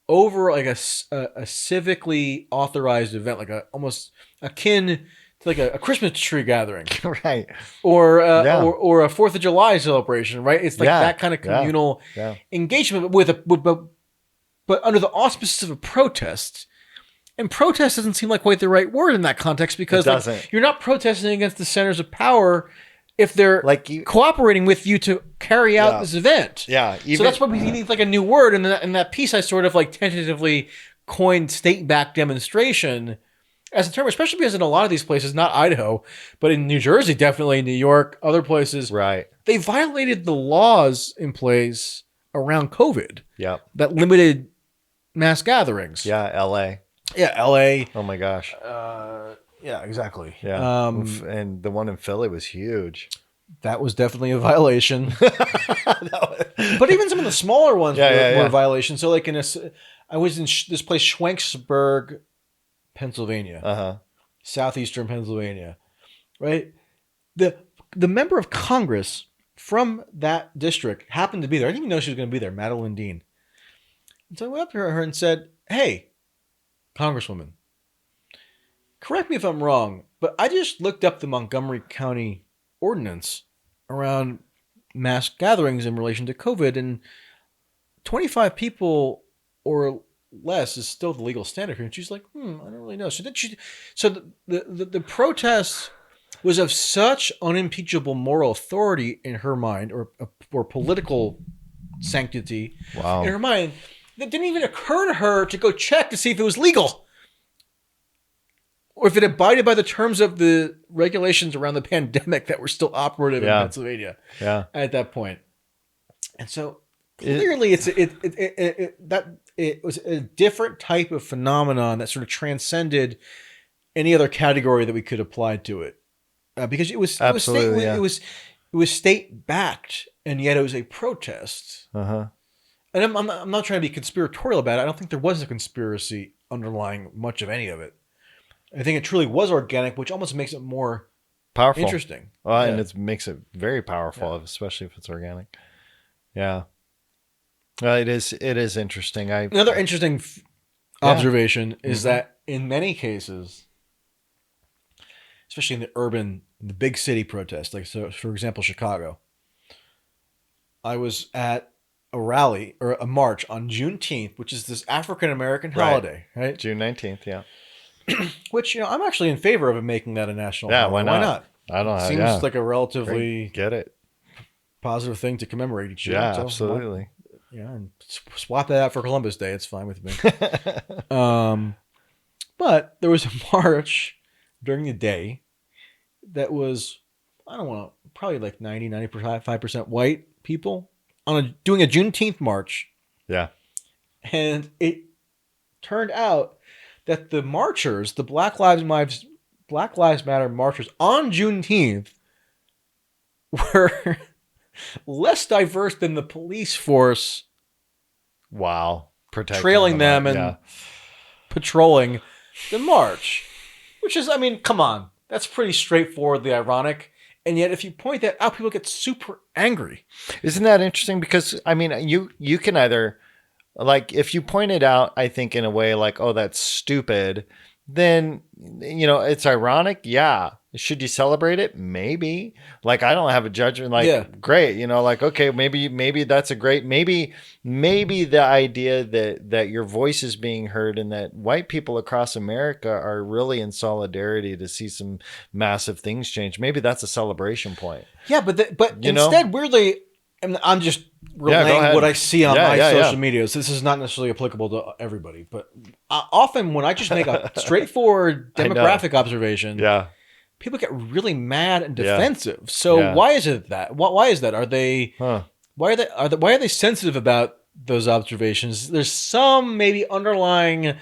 over like a civically authorized event, like almost akin to like a Christmas tree gathering, right? Or a 4th of July celebration, right? It's like that kind of communal engagement but under the auspices of a protest. And protest doesn't seem like quite the right word in that context because you're not protesting against the centers of power if they're cooperating with you to carry out this event. Yeah. So that's why we need like a new word. And in that piece, I sort of like tentatively coined state-backed demonstration as a term, especially because in a lot of these places, not Idaho, but in New Jersey, definitely, New York, other places, they violated the laws in place around COVID that limited mass gatherings. Yeah, L.A. Yeah, L.A. Oh my gosh. Yeah, exactly. Yeah, and the one in Philly was huge. That was definitely a violation. But even some of the smaller ones were violations. So, like I was in this place, Schwenksburg, Pennsylvania, southeastern Pennsylvania, right? The member of Congress from that district happened to be there. I didn't even know she was going to be there, Madeline Dean. And so I went up to her and said, "Hey, Congresswoman, correct me if I'm wrong, but I just looked up the Montgomery County ordinance around mass gatherings in relation to COVID, and 25 people or less is still the legal standard here." And she's like, I don't really know. So the protest was of such unimpeachable moral authority in her mind, or political sanctity in her mind, that didn't even occur to her to go check to see if it was legal or if it abided by the terms of the regulations around the pandemic that were still operative in Pennsylvania at that point. And so clearly it was a different type of phenomenon that sort of transcended any other category that we could apply to it, because it was state backed, and yet it was a protest. And I'm not trying to be conspiratorial about it. I don't think there was a conspiracy underlying much of any of it. I think it truly was organic, which almost makes it more powerful, interesting. And it makes it very powerful, especially if it's organic. Yeah, it is. It is interesting. Another interesting observation is that in many cases, especially in the big city protests, like so, for example, Chicago, I was at a rally or a march on Juneteenth, which is this African American holiday, right? June 19th, yeah. Which, I'm actually in favor of making that a national Yeah, holiday. why Why not? I don't know. Seems like a relatively get it. positive thing to commemorate each year. Yeah, so absolutely. And swap that out for Columbus Day. It's fine with me. But there was a march during the day that was, I don't know, probably like 95% white people doing a Juneteenth march. Yeah. And it turned out that the marchers, the Black Lives Matter marchers on Juneteenth were less diverse than the police force. Wow. Trailing them and patrolling the march. Which is, come on. That's pretty straightforwardly ironic. And yet, if you point that out, people get super angry. Isn't that interesting? Because, you can either, like, if you point it out, I think, in a way like, oh, that's stupid, then, it's ironic. Yeah. Should you celebrate it? Maybe. Like, I don't have a judgment. Like, great. Like, okay, maybe that's a great, maybe the idea that your voice is being heard and that white people across America are really in solidarity to see some massive things change. Maybe that's a celebration point. Yeah, but instead, weirdly, I'm just relaying what I see on my social media. So this is not necessarily applicable to everybody, but often when I just make a straightforward demographic observation, people get really mad and defensive. So why is it that? Why is that? Are they? Why are they sensitive about those observations? There's some maybe underlying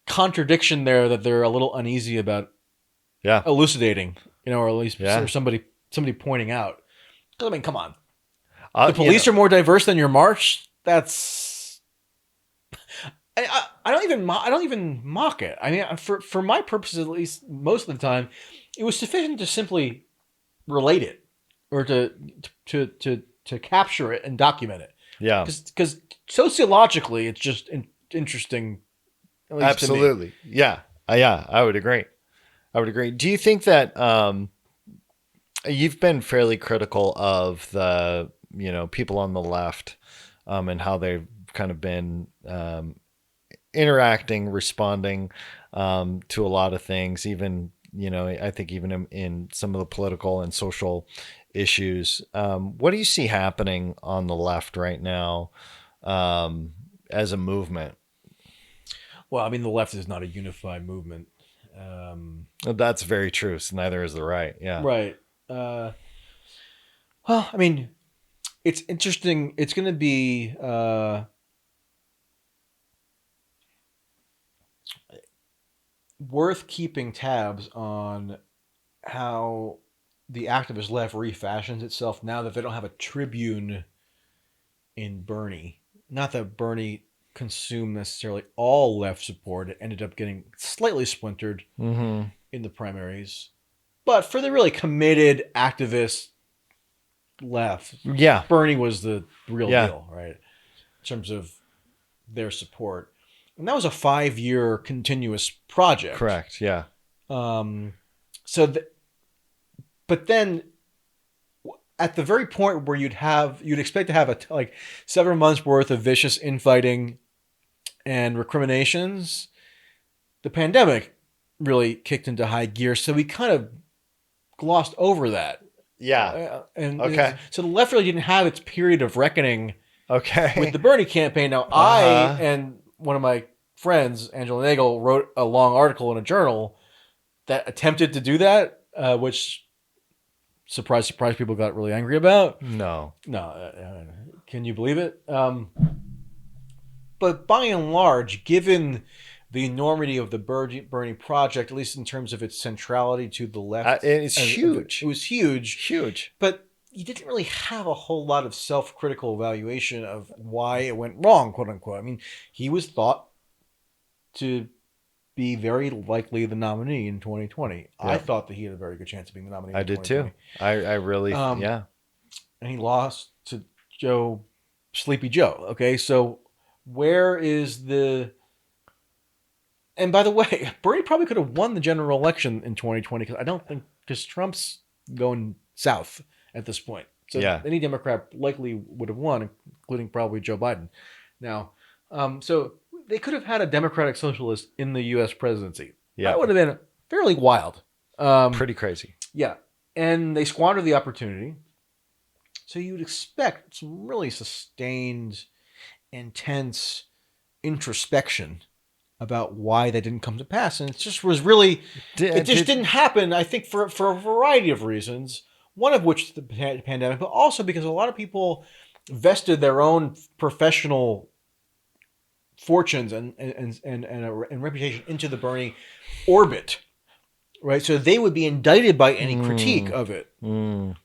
contradiction there that they're a little uneasy about. Elucidating, or at least or somebody pointing out. Because come on, the police are more diverse than your march. That's. I don't even mock it. For my purposes, at least most of the time, it was sufficient to simply relate it or to capture it and document it. Yeah. Because sociologically, it's just interesting. Absolutely. Yeah. I would agree. Do you think that you've been fairly critical of the people on the left and how they've kind of been interacting, responding to a lot of things, even I think even in some of the political and social issues. What do you see happening on the left right now as a movement? Well, the left is not a unified movement. That's very true. So neither is the right. Yeah. Right. Well, it's interesting. It's going to be worth keeping tabs on how the activist left refashions itself now that they don't have a tribune in Bernie. Not that Bernie consumed necessarily all left support. It ended up getting slightly splintered in the primaries. But for the really committed activist left, Bernie was the real deal, right? In terms of their support. And that was a 5-year continuous project. Correct. Yeah. But then at the very point where you'd expect to have several months worth of vicious infighting and recriminations, the pandemic really kicked into high gear. So we kind of glossed over that. Yeah. So the left really didn't have its period of reckoning with the Bernie campaign. Now, I and one of my friends, Angela Nagel, wrote a long article in a journal that attempted to do that, which, surprise, surprise, people got really angry about. No. Can you believe it? But by and large, given the enormity of the Bernie project, at least in terms of its centrality to the left, it's huge. It was huge. Huge. But you didn't really have a whole lot of self-critical evaluation of why it went wrong, quote unquote. He was thought to be very likely the nominee in 2020. Yeah. I thought that he had a very good chance of being the nominee. I did too. I really, yeah. And he lost to Sleepy Joe. Okay, so where is the? And by the way, Bernie probably could have won the general election in 2020 because Trump's going south at this point. So any Democrat likely would have won, including probably Joe Biden. Now, so they could have had a Democratic socialist in the U.S. presidency. Yeah. That would have been fairly wild. Pretty crazy. Yeah. And they squandered the opportunity. So you'd expect some really sustained, intense introspection about why that didn't come to pass. And it just was really, it just didn't happen, I think, for a variety of reasons. One of which is the pandemic, but also because a lot of people vested their own professional fortunes and reputation into the Bernie orbit, right? So they would be indicted by any critique of it, and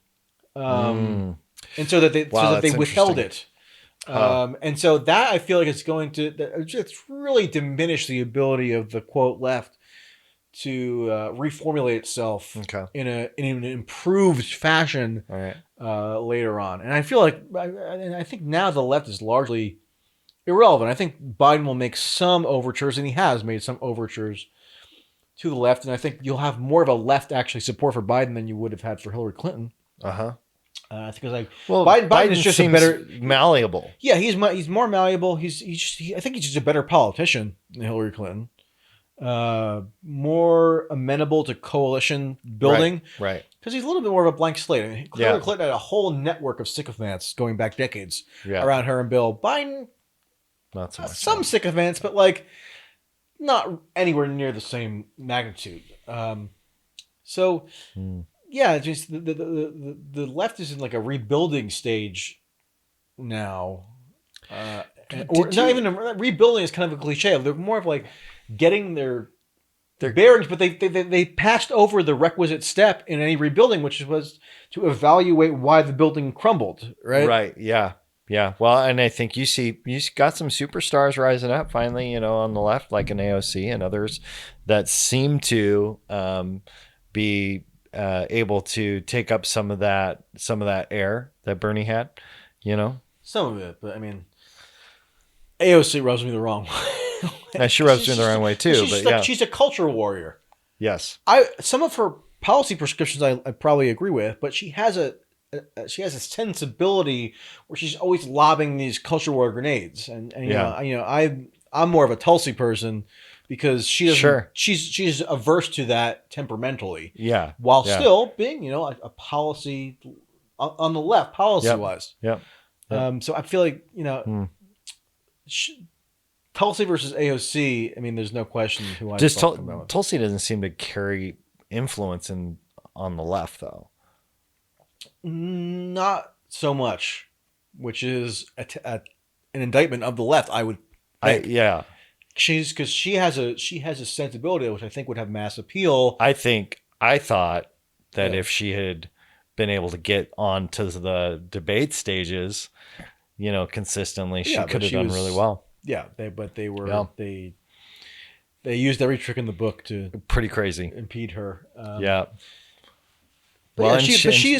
so that they withheld it. And so that I feel like it's going to it's really diminish the ability of the quote left to reformulate itself in an improved fashion later on. And I feel like I think now the left is largely irrelevant. I think Biden will make some overtures, and he has made some overtures to the left. And I think you'll have more of a left actually support for Biden than you would have had for Hillary Clinton. Because Biden is just a better malleable. Yeah, he's more malleable. I think he's just a better politician than Hillary Clinton. More amenable to coalition building, right? Because he's a little bit more of a blank slate. I mean, Hillary Clinton had a whole network of sycophants going back decades around her and Bill. Biden, not so much. Some sycophants, but like not anywhere near the same magnitude. Yeah, just the left is in like a rebuilding stage now, or not even rebuilding is kind of a cliche. They're more of like getting their bearings, but they passed over the requisite step in any rebuilding, which was to evaluate why the building crumbled. Right. Right. Yeah. Yeah. Well, and I think you got some superstars rising up finally, on the left, like an AOC and others that seem to be able to take up some of that air that Bernie had, Some of it, but I mean, AOC rubs me the wrong way. And she rubs me the wrong way too. She's a culture warrior. Yes. Some of her policy prescriptions I probably agree with, but she has a sensibility where she's always lobbing these culture war grenades, and I'm more of a Tulsi person. Because she doesn't, she's averse to that temperamentally. Yeah. While still being, a policy on the left, policy wise. Yep. So I feel like Tulsi versus AOC. I mean, there's no question who I'm talking about. Tulsi doesn't seem to carry influence on the left, though. Not so much, which is an indictment of the left. I would think. Because she has a sensibility which I think would have mass appeal. I thought that if she had been able to get onto the debate stages, consistently, she could have done really well. Yeah, they used every trick in the book to pretty crazy impede her. Well, she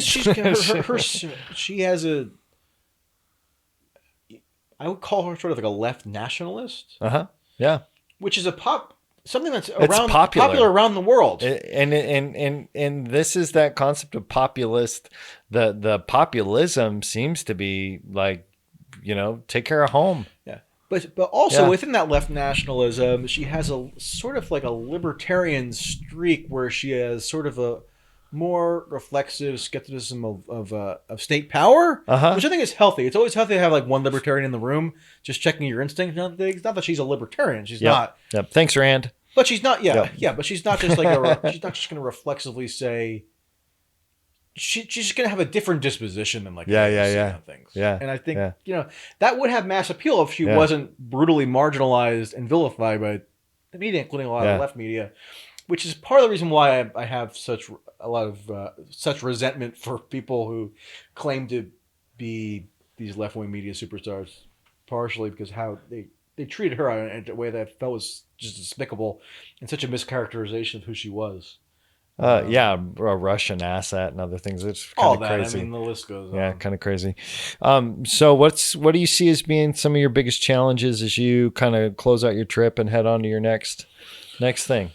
has a. I would call her sort of like a left nationalist. Yeah, which is something that's popular around the world, and this is that concept of populist. The populism seems to be like, take care of home. Yeah, but also within that left nationalism, she has a sort of like a libertarian streak where she has sort of a more reflexive skepticism of state power, which I think is healthy. It's always healthy to have like one libertarian in the room, just checking your instincts and things. Not that she's a libertarian; she's not. Yep. Thanks, Rand. But she's not. But she's not just like she's not just going to reflexively say. She's just going to have a different disposition than like things. Yeah, and I think that would have mass appeal if she wasn't brutally marginalized and vilified by the media, including a lot of left media. Which is part of the reason why I have such resentment for people who claim to be these left-wing media superstars, partially because how they treated her in a way that I felt was just despicable and such a mischaracterization of who she was. A Russian asset and other things. It's kind of crazy. I mean, the list goes on. Yeah, kind of crazy. So what do you see as being some of your biggest challenges as you kind of close out your trip and head on to your next thing?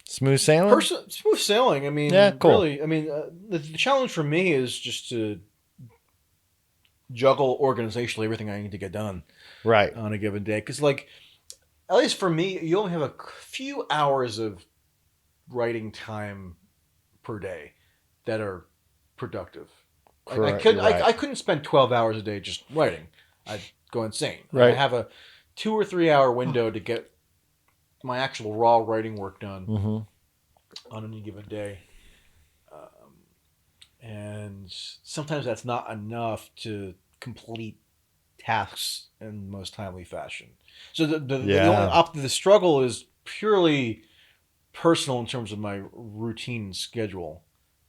Smooth sailing? Smooth sailing. I mean, cool. Really, I mean, the challenge for me is just to juggle organizationally everything I need to get done on a given day. Because, like, at least for me, you only have a few hours of writing time per day that are productive. Correct. I couldn't spend 12 hours a day just writing. I'd go insane. Right. I have a 2 or 3 hour window to get my actual raw writing work done on any given day. And sometimes that's not enough to complete tasks in the most timely fashion. So the struggle is purely personal in terms of my routine schedule.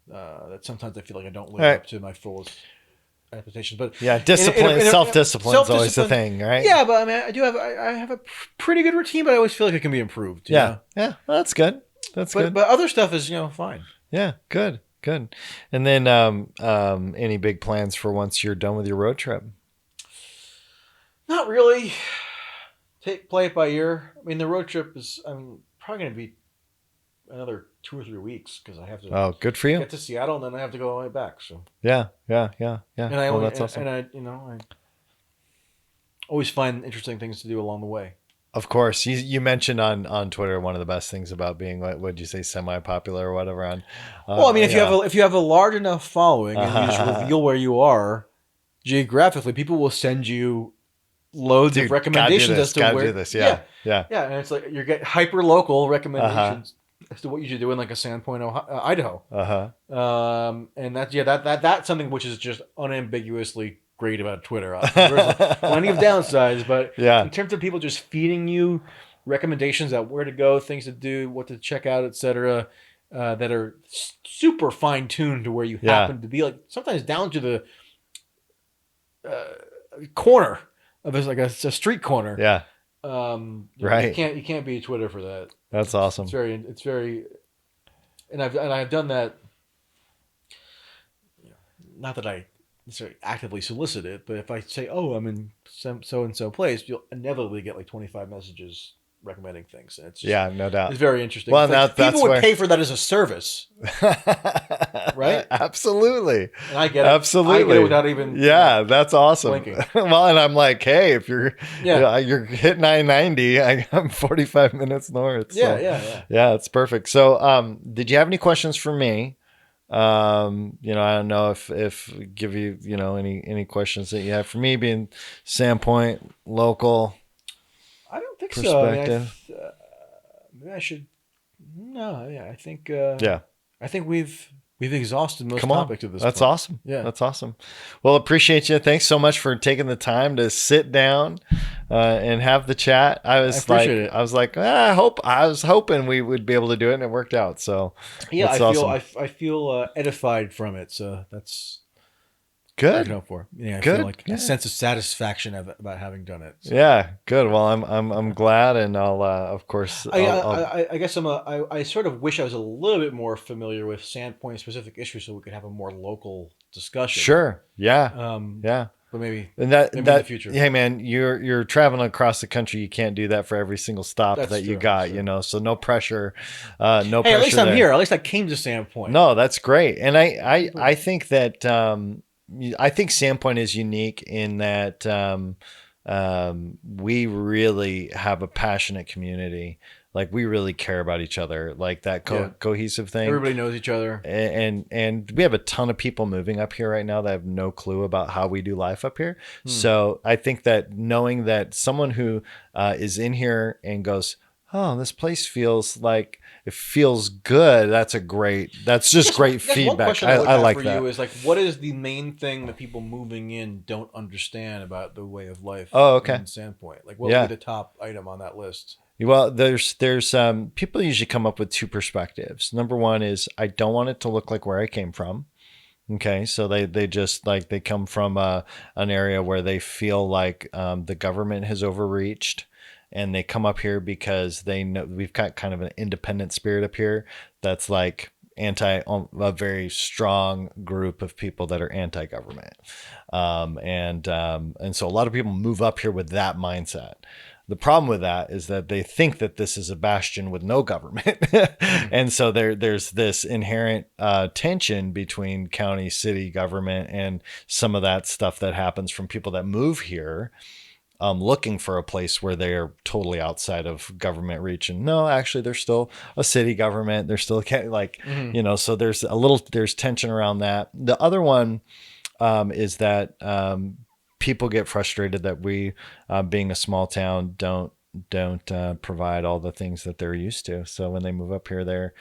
That sometimes I feel like I don't live up to my fullest expectations. But discipline, self-discipline is always the thing, right? Yeah, but I mean, I have a pretty good routine, but I always feel like it can be improved. Yeah, well, that's good. Good. But other stuff is fine. Yeah, good. And then any big plans for once you're done with your road trip? Not really. Play it by ear. I mean, the road trip is probably going to be another 2 or 3 weeks because I have to. Oh, good for you. Get to Seattle and then I have to go all the way back. So yeah. And that's awesome. And I always find interesting things to do along the way. Of course, you mentioned on Twitter one of the best things about being what would you say semi-popular or whatever on. Well, I mean, if you have a large enough following and you just reveal where you are geographically, people will send you loads of recommendations as to where. Do this. Yeah, and it's like you get hyper local recommendations as to what you should do in like a Sandpoint, Idaho. And that's something which is just unambiguously great about Twitter. There's plenty of downsides, but in terms of people just feeding you recommendations about where to go, things to do, what to check out, etc., that are super fine tuned to where you happen to be, like sometimes down to the corner of a street corner. Yeah. Right. You can't beat Twitter for that. That's awesome. It's very, and I've done that. Not that I necessarily actively solicit it, but if I say, "Oh, I'm in so and so place," you'll inevitably get like 25 messages recommending things. And it's just, no doubt. It's very interesting. Well, like people would pay for that as a service, right? Absolutely. And I get it. Absolutely. I get it without even. That's awesome. Blinking. Well, and I'm like, hey, if you're hitting I-90, I'm 45 minutes north. So. Yeah, it's perfect. So, did you have any questions for me? I don't know if give you any questions that you have for me, being Sandpoint local. I don't think so. I mean, maybe I should. No, yeah, I think. I think we've exhausted most topics at this point. That's awesome. Yeah, that's awesome. Well, appreciate you. Thanks so much for taking the time to sit down and have the chat. I was hoping we would be able to do it, and it worked out. So yeah, I feel edified from it. So that's good. I for. Yeah, I feel like a sense of satisfaction about having done it. So. Yeah, good. Well, I'm glad, and I'll of course. I guess I sort of wish I was a little bit more familiar with Sandpoint specific issues, so we could have a more local discussion. Sure. Yeah. But maybe in the future. Hey man, you're traveling across the country. You can't do that for every single stop that you got. So no pressure. Pressure. At least I'm here. At least I came to Sandpoint. No, that's great, and I think that. I think Sandpoint is unique in that we really have a passionate community. Like we really care about each other, like that cohesive thing. Everybody knows each other, and we have a ton of people moving up here right now that have no clue about how we do life up here. So I think that knowing that someone who is in here and goes, "Oh, this place feels like it feels good." That's just great feedback. One question I like for that. You is like, what is the main thing that people moving in don't understand about the way of life? Oh, okay. In Sandpoint, like what would be the top item on that list? Well, there's people usually come up with two perspectives. Number one is I don't want it to look like where I came from. Okay, so they just like they come from an area where they feel like the government has overreached. And they come up here because they know we've got kind of an independent spirit up here that's like a very strong group of people that are anti-government. And so a lot of people move up here with that mindset. The problem with that is that they think that this is a bastion with no government. And so there's this inherent tension between county, city government and some of that stuff that happens from people that move here. looking for a place where they're totally outside of government reach. And no, actually, they're still a city government. They're still so there's tension around that. The other one is that people get frustrated that we, being a small town, don't provide all the things that they're used to. So when they move up here,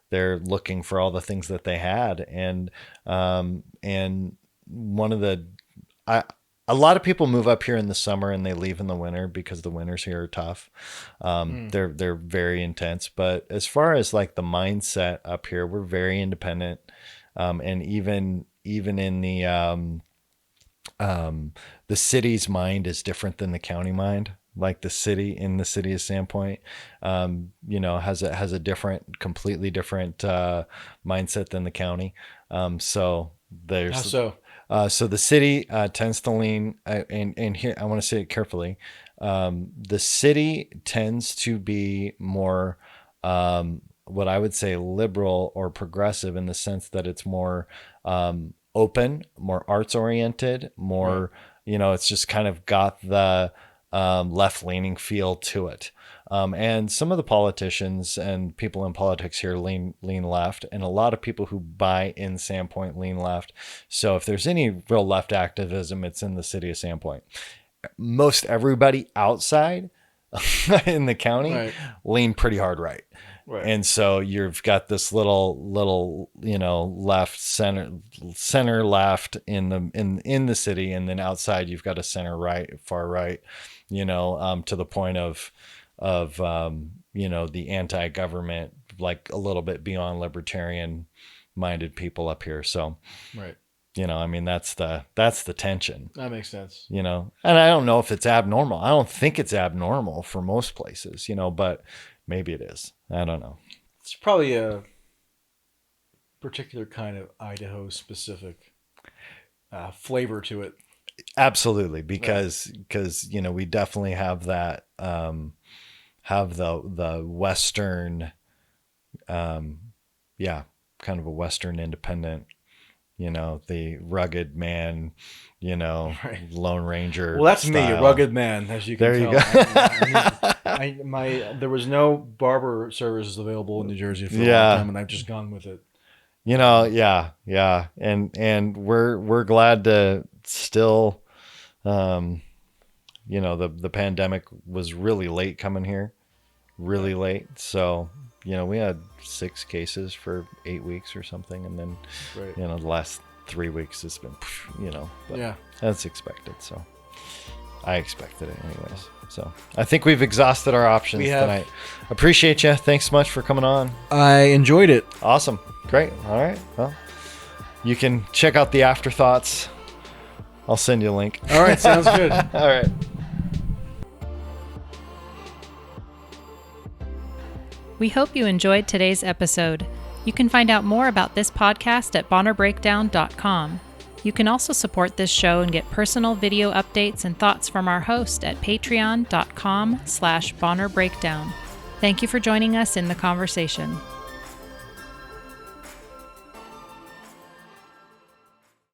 they're looking for all the things that they had. And one of a lot of people move up here in the summer and they leave in the winter because the winters here are tough. They're very intense. But as far as like the mindset up here, we're very independent. And even in the city's mind is different than the county mind. Like the city of Sandpoint, has a completely different mindset than the county. So there's how so? So the city tends to lean, and here I want to say it carefully. The city tends to be more, what I would say, liberal or progressive in the sense that it's more open, more arts oriented, more, it's just kind of got the left-leaning feel to it. And some of the politicians and people in politics here lean left, and a lot of people who buy in Sandpoint lean left. So if there's any real left activism, it's in the city of Sandpoint. Most everybody outside in the county lean pretty hard right. And so you've got this little left center left in the city, and then outside you've got a center right, far right, to the point of the anti-government, like a little bit beyond libertarian minded people up here. So that's the tension. That makes sense. And I don't know if it's abnormal. I don't think it's abnormal for most places, but maybe it is. I don't know. It's probably a particular kind of Idaho specific flavor to it. Absolutely, because we definitely have that have the Western, kind of a Western independent, the rugged man, Lone Ranger. Well, that's style. me, a rugged man, as you can there tell. You go. There was no barber services available in New Jersey for a long time, and I've just gone with it. And we're glad to still, the pandemic was really late coming here, really late. So, we had 6 cases for 8 weeks or something. And then, the last 3 weeks it's been, but that's expected. So I expected it anyways. So I think we've exhausted our options tonight. Appreciate you. Thanks so much for coming on. I enjoyed it. Awesome. Great. All right. Well, you can check out the afterthoughts. I'll send you a link. All right. Sounds good. All right. We hope you enjoyed today's episode. You can find out more about this podcast at bonnerbreakdown.com. You can also support this show and get personal video updates and thoughts from our host at patreon.com/bonnerbreakdown. Thank you for joining us in the conversation.